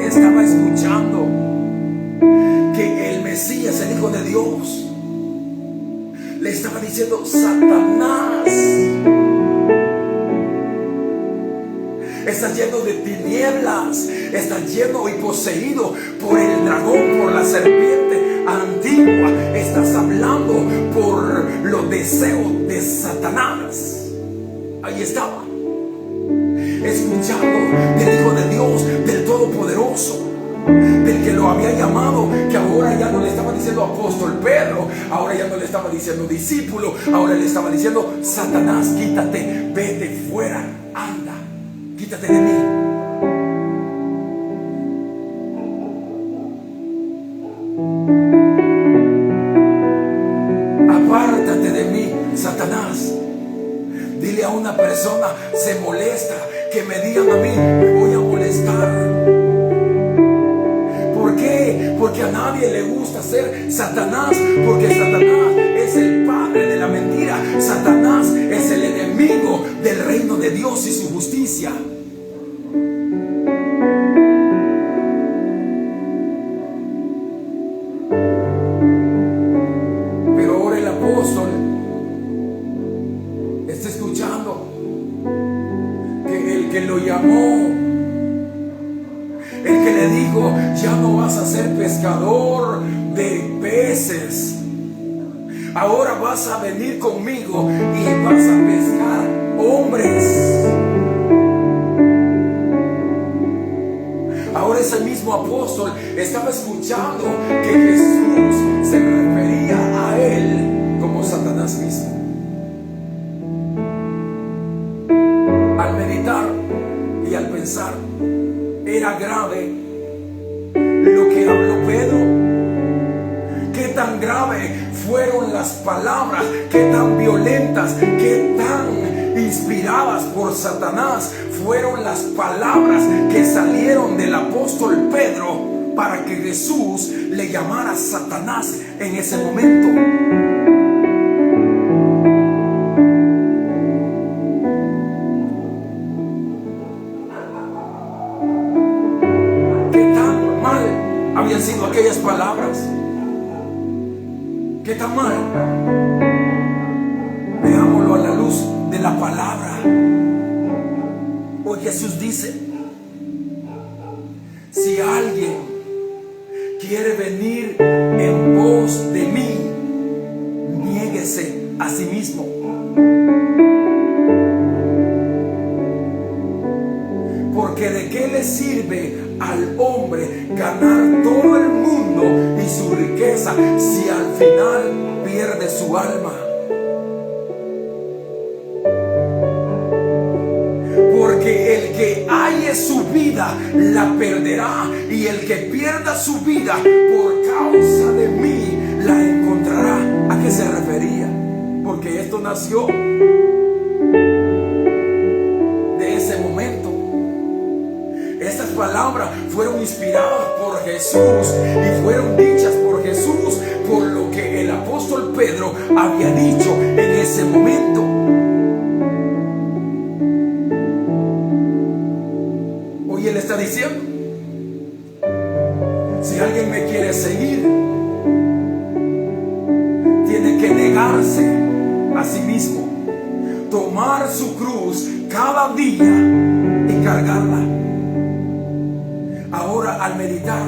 estaba escuchando que el Mesías, el Hijo de Dios, le estaba diciendo: Satanás, estás lleno de tinieblas, estás lleno y poseído por el dragón, por la serpiente antigua, estás hablando por los deseos de Satanás. Ahí estaba, escuchando del Hijo de Dios, del Todopoderoso, del que lo había llamado, que ahora ya no le estaba diciendo apóstol Pedro, ahora ya no le estaba diciendo discípulo, ahora le estaba diciendo: Satanás, quítate, vete fuera, anda, quítate de mí. Apártate de mí, Satanás. Dile a una persona: se molesta que me digan a mí, me voy a molestar. ¿Por qué? Porque a nadie le gusta ser Satanás, porque Satanás es el padre de la mentira. Satanás es el enemigo del reino de Dios y su justicia. Pero ahora el apóstol está escuchando que el que lo llamó, el que le dijo: ya no vas a ser pescador de peces, ahora vas a venir conmigo y vas a pescar hombres. Ahora ese mismo apóstol estaba escuchando que Jesús se refería a él como Satanás mismo. Al meditar y al pensar, era grave lo que habló Pedro. Qué tan grave fueron las palabras, qué tan violentas, qué tan inspiradas por Satanás fueron las palabras que salieron del apóstol Pedro para que Jesús le llamara Satanás en ese momento. Habían sido aquellas palabras. ¿Qué tan mal? Veámoslo a la luz de la palabra. Hoy Jesús dice: si alguien quiere venir en pos de mí, niéguese a sí mismo. Porque ¿de qué le sirve al hombre ganar todo el mundo y su riqueza si al final pierde su alma? Porque el que halle su vida la perderá, y el que pierda su vida por causa de mí la encontrará. ¿A qué se refería? Porque esto nació de ese momento. Estas palabras fueron inspiradas por Jesús y fueron dichas por Jesús por lo que el apóstol Pedro había dicho en ese momento. Hoy él está diciendo: si alguien me quiere seguir, tiene que negarse a sí mismo, tomar su cruz cada día y cargarla. Ahora, al meditar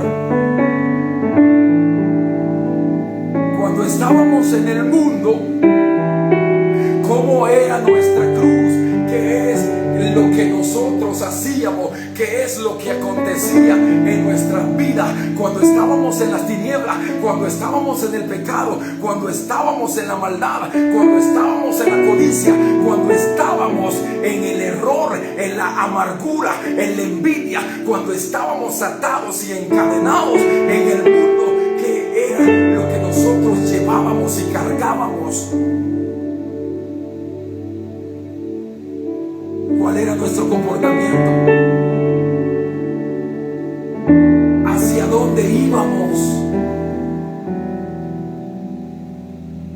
cuando estábamos en el mundo, cómo era nuestra cruz, qué es lo que nosotros hacíamos, qué es lo que acontecía en nuestras vidas cuando estábamos en las tinieblas, cuando estábamos en el pecado, cuando estábamos en la maldad, cuando estábamos en la codicia, cuando estábamos en el error, en la amargura, en la envidia, cuando estábamos atados y encadenados en el mundo, que era lo que nosotros llevábamos y cargábamos. ¿Cuál era nuestro comportamiento? ¿Hacia dónde íbamos?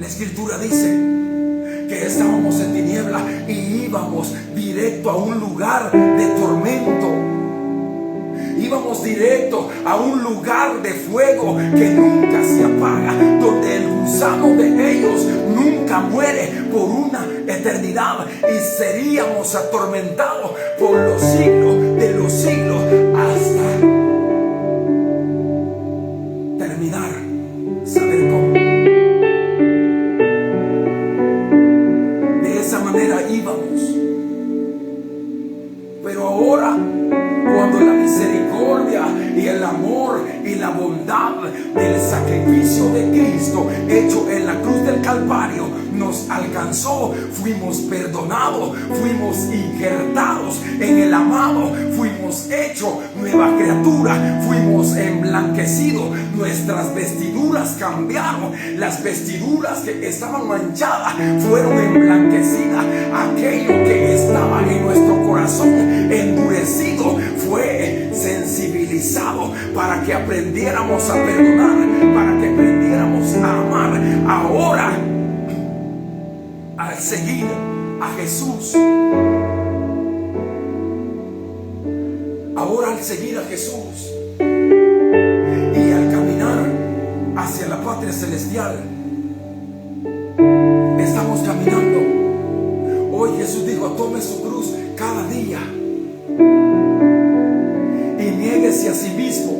La Escritura dice que estábamos en tinieblas y íbamos directo a un lugar de tormento. Íbamos directo a un lugar de fuego que nunca se apaga, donde el gusano de ellos nunca muere por una eternidad, y seríamos atormentados por los siglos de los siglos hasta terminar. Saber cómo. De esa manera íbamos. Pero ahora, cuando la misericordia y el amor y la bondad del sacrificio de Cristo hecho en la cruz del Calvario nos alcanzó, fuimos perdonados, fuimos injertados en el amado, fuimos hechos nueva criatura, fuimos emblanquecidos, nuestras vestiduras cambiaron, las vestiduras que estaban manchadas fueron emblanquecidas, aquello que estaba en nuestro corazón endurecido fue sensibilizado para que aprendiéramos a perdonar, para que aprendiéramos a amar. Ahora, al seguir a Jesús, y al caminar hacia la patria celestial, estamos caminando. Hoy Jesús dijo: tome su cruz cada día y niéguese a sí mismo.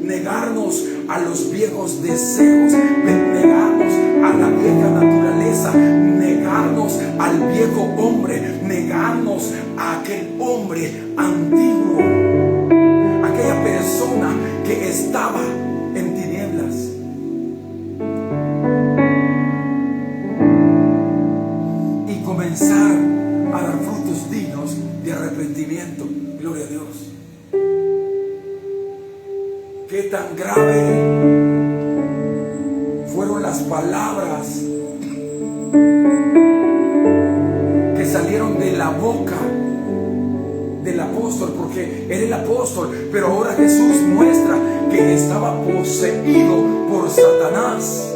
Negarnos a los viejos deseos, negarnos a la vieja naturaleza, negarnos al viejo hombre, negarnos a aquel hombre antiguo, aquella persona que estaba en tinieblas, y comenzar a dar frutos dignos de arrepentimiento. Gloria a Dios. Qué tan grave fueron las palabras que salieron de la boca del apóstol, porque era el apóstol, pero ahora Jesús muestra que estaba poseído por Satanás.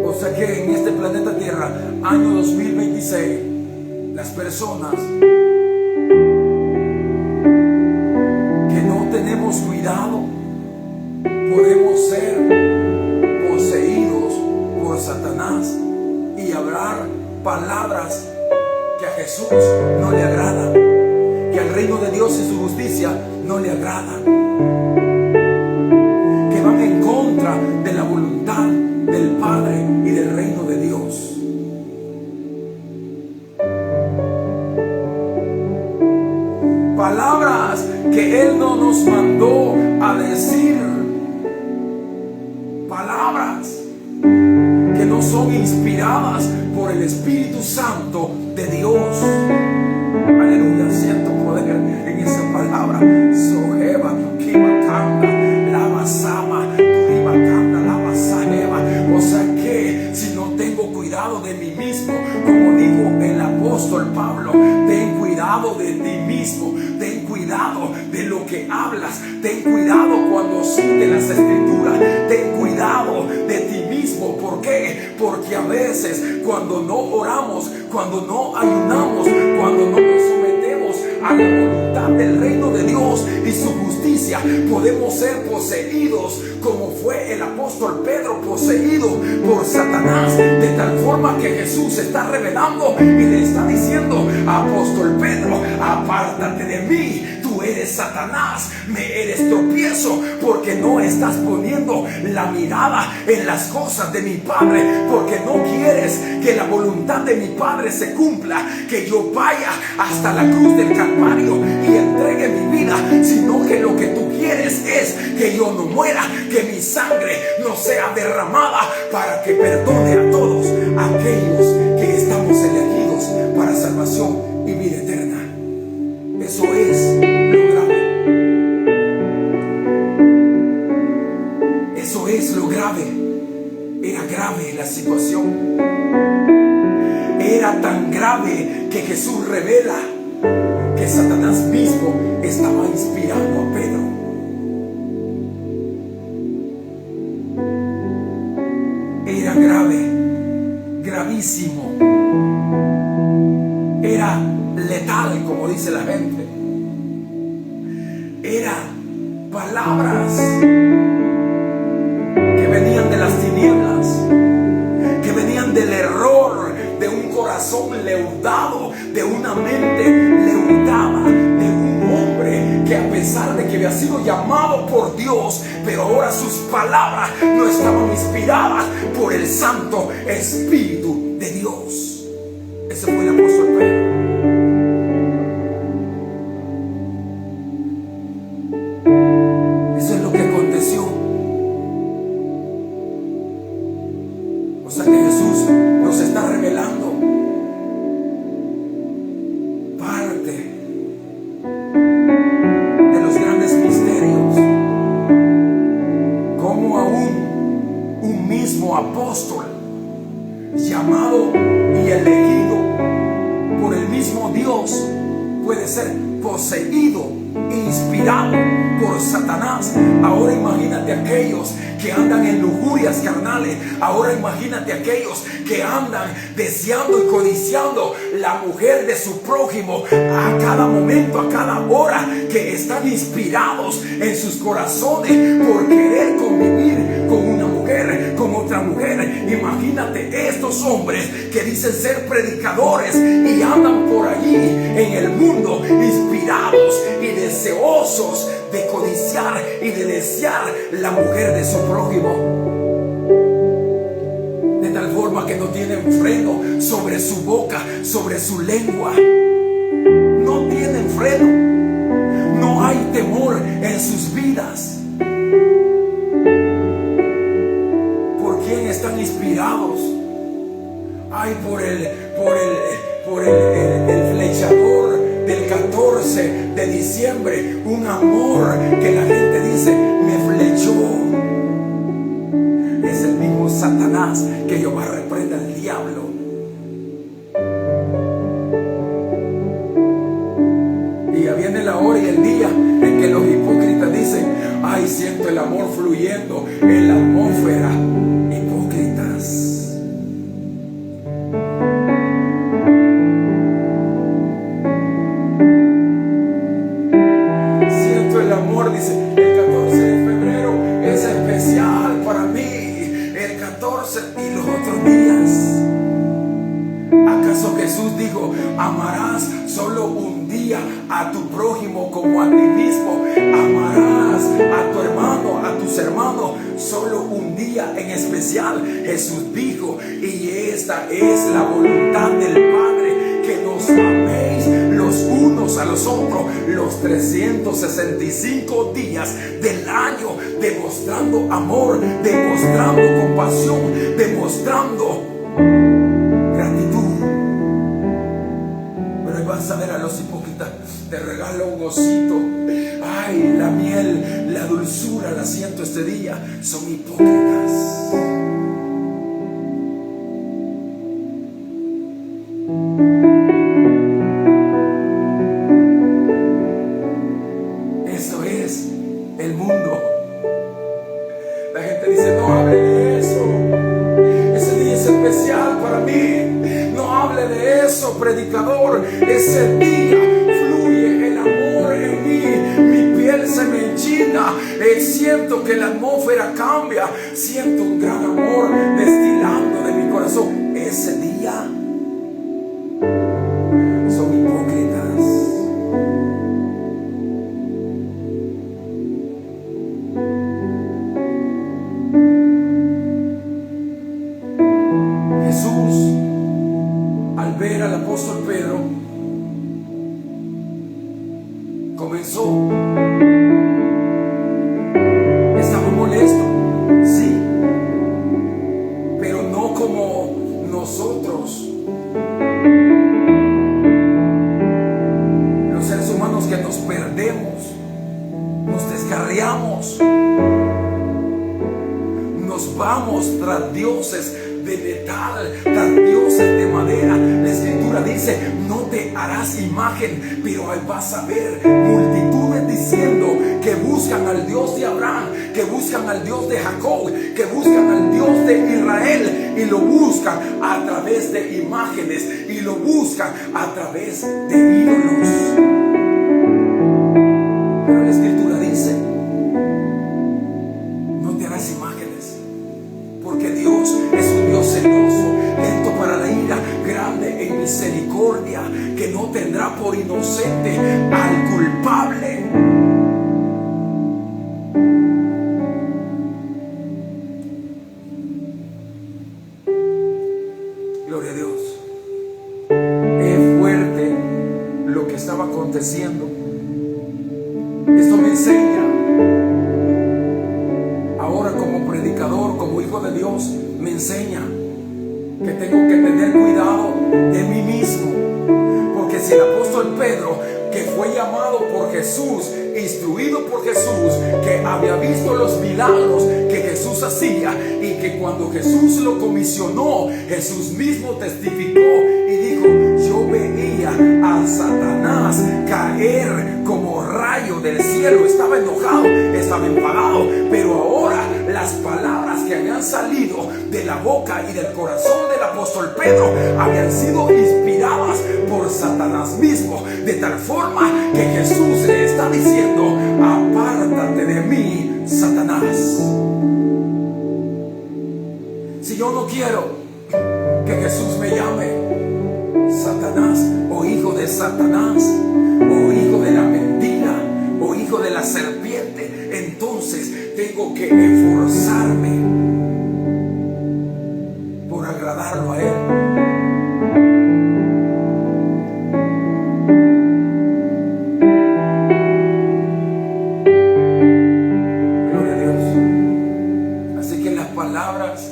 O sea que en este planeta Tierra, año 2026, las personas que no tenemos cuidado podemos ser poseídos por Satanás y hablar palabras que a Jesús no le agradan, que al reino de Dios y su justicia no le agradan, que van en contra de la voluntad del Padre y del reino de Dios. Palabras que Él no nos mandó a decir, palabras que no son inspiradas por el Espíritu Santo de Dios. Aleluya, siento poder en esa palabra. Soheba, Kimakanda, Lava Sama, Kimakanda, Lava Saheba. O sea que si no tengo cuidado de mí mismo, como dijo el apóstol Pablo, ten cuidado de ti mismo, ten cuidado de lo que hablas, ten cuidado cuando cites las escrituras, ten cuidado de ti mismo. ¿Por qué? Porque a veces cuando no oramos, cuando no ayunamos, cuando no nos sometemos a la voluntad del reino de Dios y su justicia, podemos ser poseídos, como fue el apóstol Pedro poseído por Satanás, de tal forma que Jesús se está revelando y le está diciendo: apóstol Pedro, apártate de mí, tú tú eres Satanás, me eres tropiezo, porque no estás poniendo la mirada en las cosas de mi Padre, porque no quieres que la voluntad de mi Padre se cumpla, que yo vaya hasta la cruz del Calvario y entregue mi vida, sino que lo que tú quieres es que yo no muera, que mi sangre no sea derramada, para que perdone a todos aquellos que estamos elegidos para salvación y vida eterna. Eso es lo grave. Eso es lo grave. Era grave la situación. Era tan grave que Jesús revela que Satanás mismo estaba inspirando a Pedro. Era grave, gravísimo. Era letal, como dice la gente. Eran palabras que venían de las tinieblas, que venían del error, de un corazón leudado, de una mente leudada, de un hombre que, a pesar de que había sido llamado por Dios, pero ahora sus palabras no estaban inspiradas por el Santo Espíritu de Dios. Ese fue el apóstol Pedro. Eso es lo que aconteció. O sea que Jesús nos está revelando parte de los grandes misterios, como aún un mismo apóstol llamado y elegido por el mismo Dios puede ser poseído, inspirado por Satanás. Ahora imagínate aquellos que andan en lujurias carnales. Ahora imagínate aquellos que andan deseando y codiciando la mujer de su prójimo a cada momento, a cada hora, que están inspirados en sus corazones por querer convivir con una mujer, con otra mujer. Imagínate estos hombres que dicen ser predicadores y andan por allí en el mundo inspirados y deseosos de codiciar y de desear la mujer de su prójimo, de tal forma que no tienen freno sobre su boca, sobre su lengua. No tienen freno, no hay temor en sus vidas. ¿Por quién están inspirados? Ay, por el flechador del 14 de diciembre, un amor que la gente dice me flechó. Es el mismo Satanás, que Jehová reprenda al diablo. Y ya viene la hora y el día en que los hipócritas dicen: ay, siento el amor fluyendo en la atmósfera. Hipócritas. Dice, el 14 de febrero es especial para mí, el 14 y los otros días. ¿Acaso Jesús dijo: amarás solo un día a tu prójimo como a ti mismo? Amarás a tu hermano, a tus hermanos, solo un día en especial. Jesús dijo: y esta es la voluntad del Padre, que nos améis los unos a los otros los 365 días del año, demostrando amor, demostrando compasión, demostrando gratitud. Pero ahí vas a ver a los hipócritas: te regalo un osito. Ay, la miel, la dulzura la siento este día. Son hipócritas. Eso es el mundo. La gente dice: no hable de eso, ese día es especial para mí. No hable de eso, predicador. Ese día fluye el amor en mí. Mi piel se me enchina. Siento que la atmósfera cambia. Siento un gran amor destilando de mi corazón. Ese día son hipócritas. comenzó. Estaba molesto, sí, pero no como nosotros, los seres humanos, que nos perdemos, nos descarriamos, nos vamos tras dioses de metal, tras dioses de madera. La escritura dice: no te harás imagen, pero ahí vas a ver multitudes diciendo que buscan al Dios de Abraham, que buscan al Dios de Jacob, que buscan al Dios de Israel, y lo buscan a través de imágenes, y lo buscan a través de ídolos. Pero la escritura dice: no te harás imágenes, porque Dios es un Dios celoso, lento para la ira, grande en misericordia, que no tendrá por inocente al culpable. Gloria a Dios. Es fuerte lo que estaba aconteciendo. Esto me enseña, ahora como predicador, como hijo de Dios, me enseña que tengo que tener cuidado de mí mismo. Porque si el apóstol Pedro, que fue llamado por Jesús, instruido por Jesús, que había visto los milagros que Jesús hacía, y que cuando Jesús lo comisionó, Jesús mismo testificó y dijo: yo veía a Satanás caer como rayo del cielo. Estaba enojado, estaba enfadado, pero ahora las palabras que habían salido de la boca y del corazón del apóstol Pedro habían sido inspiradas por Satanás mismo, de tal forma que Jesús le está diciendo: apártate de mí, Satanás. Si yo no quiero que Jesús me llame Satanás, o hijo de Satanás, o hijo de la mentira, o hijo de la serpiente, entonces tengo que esforzarme por agradarlo a Él. Gloria a Dios. Así que las palabras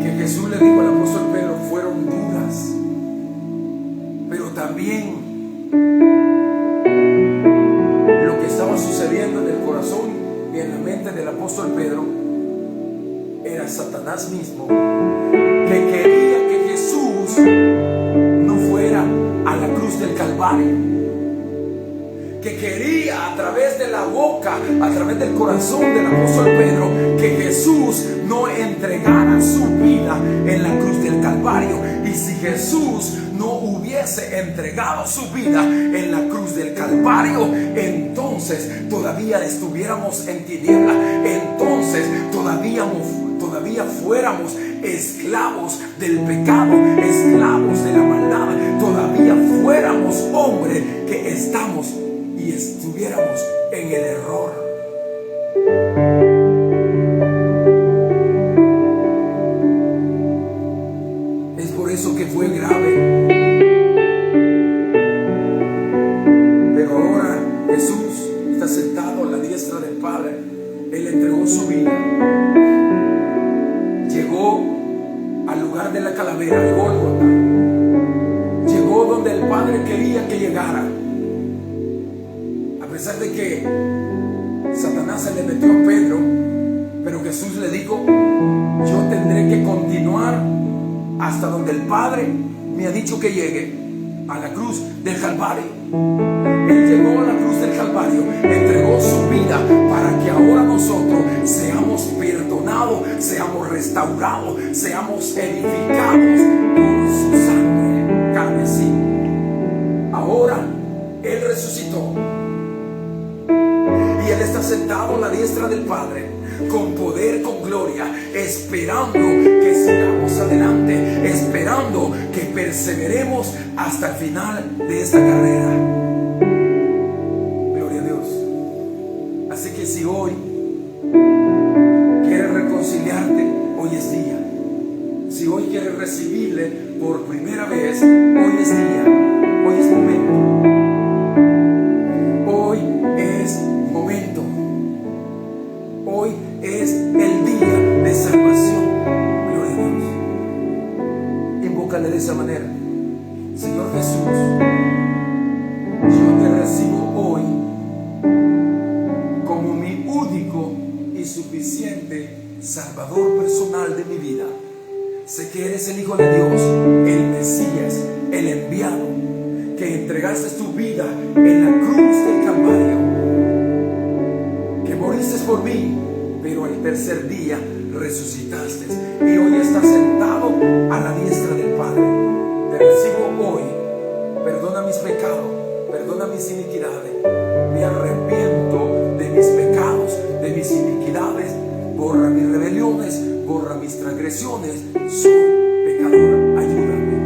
que Jesús le dijo al apóstol Pedro fueron duras, pero también lo que estaba sucediendo en el corazón y en la mente del apóstol Pedro era Satanás mismo, que quería que Jesús no fuera a la cruz del Calvario, que quería a través de la boca, a través del corazón del apóstol Pedro, que Jesús no entregara su vida en la cruz del Calvario. Y si Jesús no hubiese entregado su vida en la cruz del Calvario, entonces todavía estuviéramos en tiniebla, entonces todavía fuéramos esclavos del pecado, esclavos de la maldad, todavía fuéramos hombres que estamos y estuviéramos en el error. Es por eso que fue grave. Pero ahora Jesús está sentado a la diestra del Padre. Él entregó su vida. Llegó al lugar de la calavera, al Gólgota. Llegó donde el Padre quería que llegara. A pesar de que Satanás se le metió a Pedro, pero Jesús le dijo: yo tendré que continuar hasta donde el Padre me ha dicho que llegue, a la cruz del Calvario. Él llegó a la cruz del Calvario, entregó su vida para que ahora nosotros seamos perdonados, seamos restaurados, seamos edificados por su sangre carmesí. Ahora Él resucitó y Él está sentado a la diestra del Padre, con poder, con gloria, esperando que sigamos adelante, esperando que perseveremos hasta el final de esta carrera. Gloria a Dios. Así que si hoy quieres reconciliarte, hoy es día. Si hoy quieres recibirle por primera vez, hoy es día, hoy es momento. Salvador personal de mi vida. Sé que eres el Hijo de Dios, el Mesías, el enviado, que entregaste tu vida en la cruz del Calvario, que moriste por mí, pero el tercer día resucitaste y hoy estás sentado a la diestra del Padre. Te recibo hoy. Perdona mis pecados, perdona mis iniquidades. Me arrepiento de mis pecados, de mis iniquidades. Borra mis rebeliones, borra mis transgresiones. Soy pecador, ayúdame.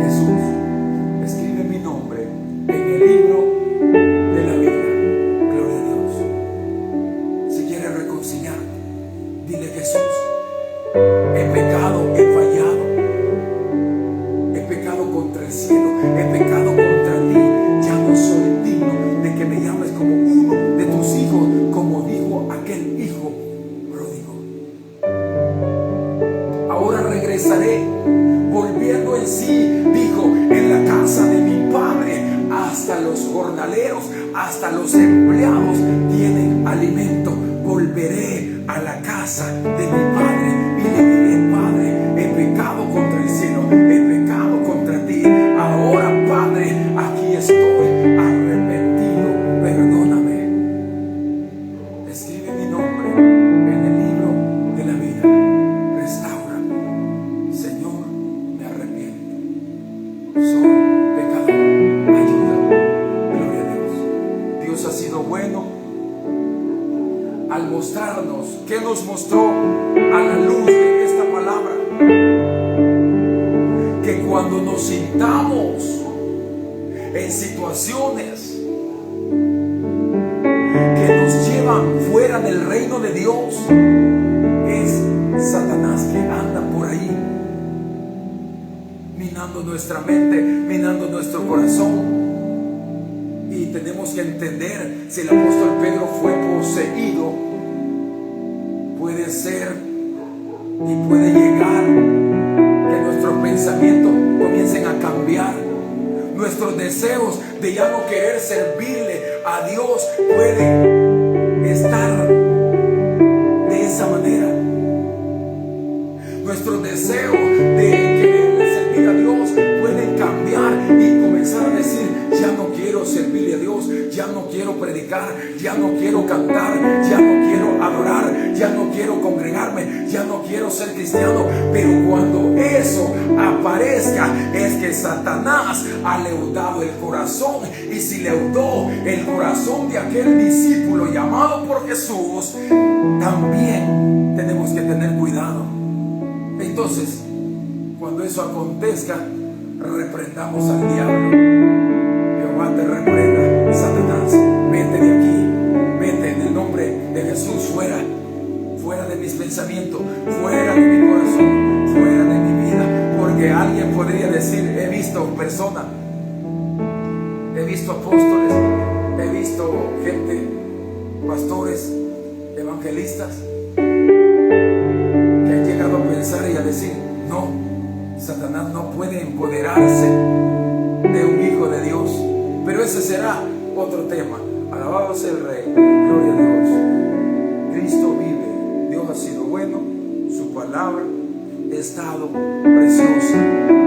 Jesús, escribe mi nombre en el libro de la vida. Gloria a Dios. Si quieres reconciliarte, dile: Jesús, he pecado, he fallado, he pecado contra el cielo, he pecado contra ti. Ya no soy digno de que me llames como uno de tus hijos, como dijo aquel hijo pródigo. Ahora regresaré, volviendo en sí, dijo, en la casa de mi padre. Hasta los jornaleros, hasta los empleados tienen alimento. Volveré a la casa de mi padre y le diré: Padre, he pecado contra el cielo, he pecado contra ti. Ahora, Padre, aquí estoy arrepentido, perdóname. Escribe mi nombre en el libro de la vida. Restáurame, Señor, me arrepiento. Soy pecador, ayúdame. Gloria a Dios. Dios ha sido bueno al mostrarnos. ¿Qué nos mostró a la luz de esta palabra? Que cuando nos sintamos en situaciones que nos llevan fuera del reino de Dios, es Satanás que anda por ahí minando nuestra mente, minando nuestro corazón. Y tenemos que entender, si el apóstol Pedro fue poseído, puede ser y puede llegar que nuestros pensamientos comiencen a cambiar. Nuestros deseos de ya no querer servirle a Dios pueden estar de esa manera. Nuestros deseos de quererle servir a Dios pueden cambiar y comenzar a decir: ya no quiero servirle a Dios, ya no quiero predicar, ya no quiero cantar, ya no quiero adorar, ya no quiero congregarme, ya no quiero ser cristiano. Pero cuando eso aparezca, es que Satanás ha leudado el corazón. Y si leudó el corazón de aquel discípulo llamado por Jesús, también tenemos que tener cuidado. Entonces, cuando eso acontezca, reprendamos al diablo. Jehová te reprenda, Satanás, vete de aquí, vete en el nombre de Jesús, fuera de mis pensamientos, fuera de mi corazón, fuera de mi vida. Porque alguien podría decir: he visto personas, he visto apóstoles, he visto gente, pastores, evangelistas, que han llegado a pensar y a decir: no, Satanás no puede empoderarse de un hijo de Dios. Pero ese será otro tema. Alabado sea el Rey, gloria a Dios. Cristo vive, Dios ha sido bueno, su palabra ha estado preciosa.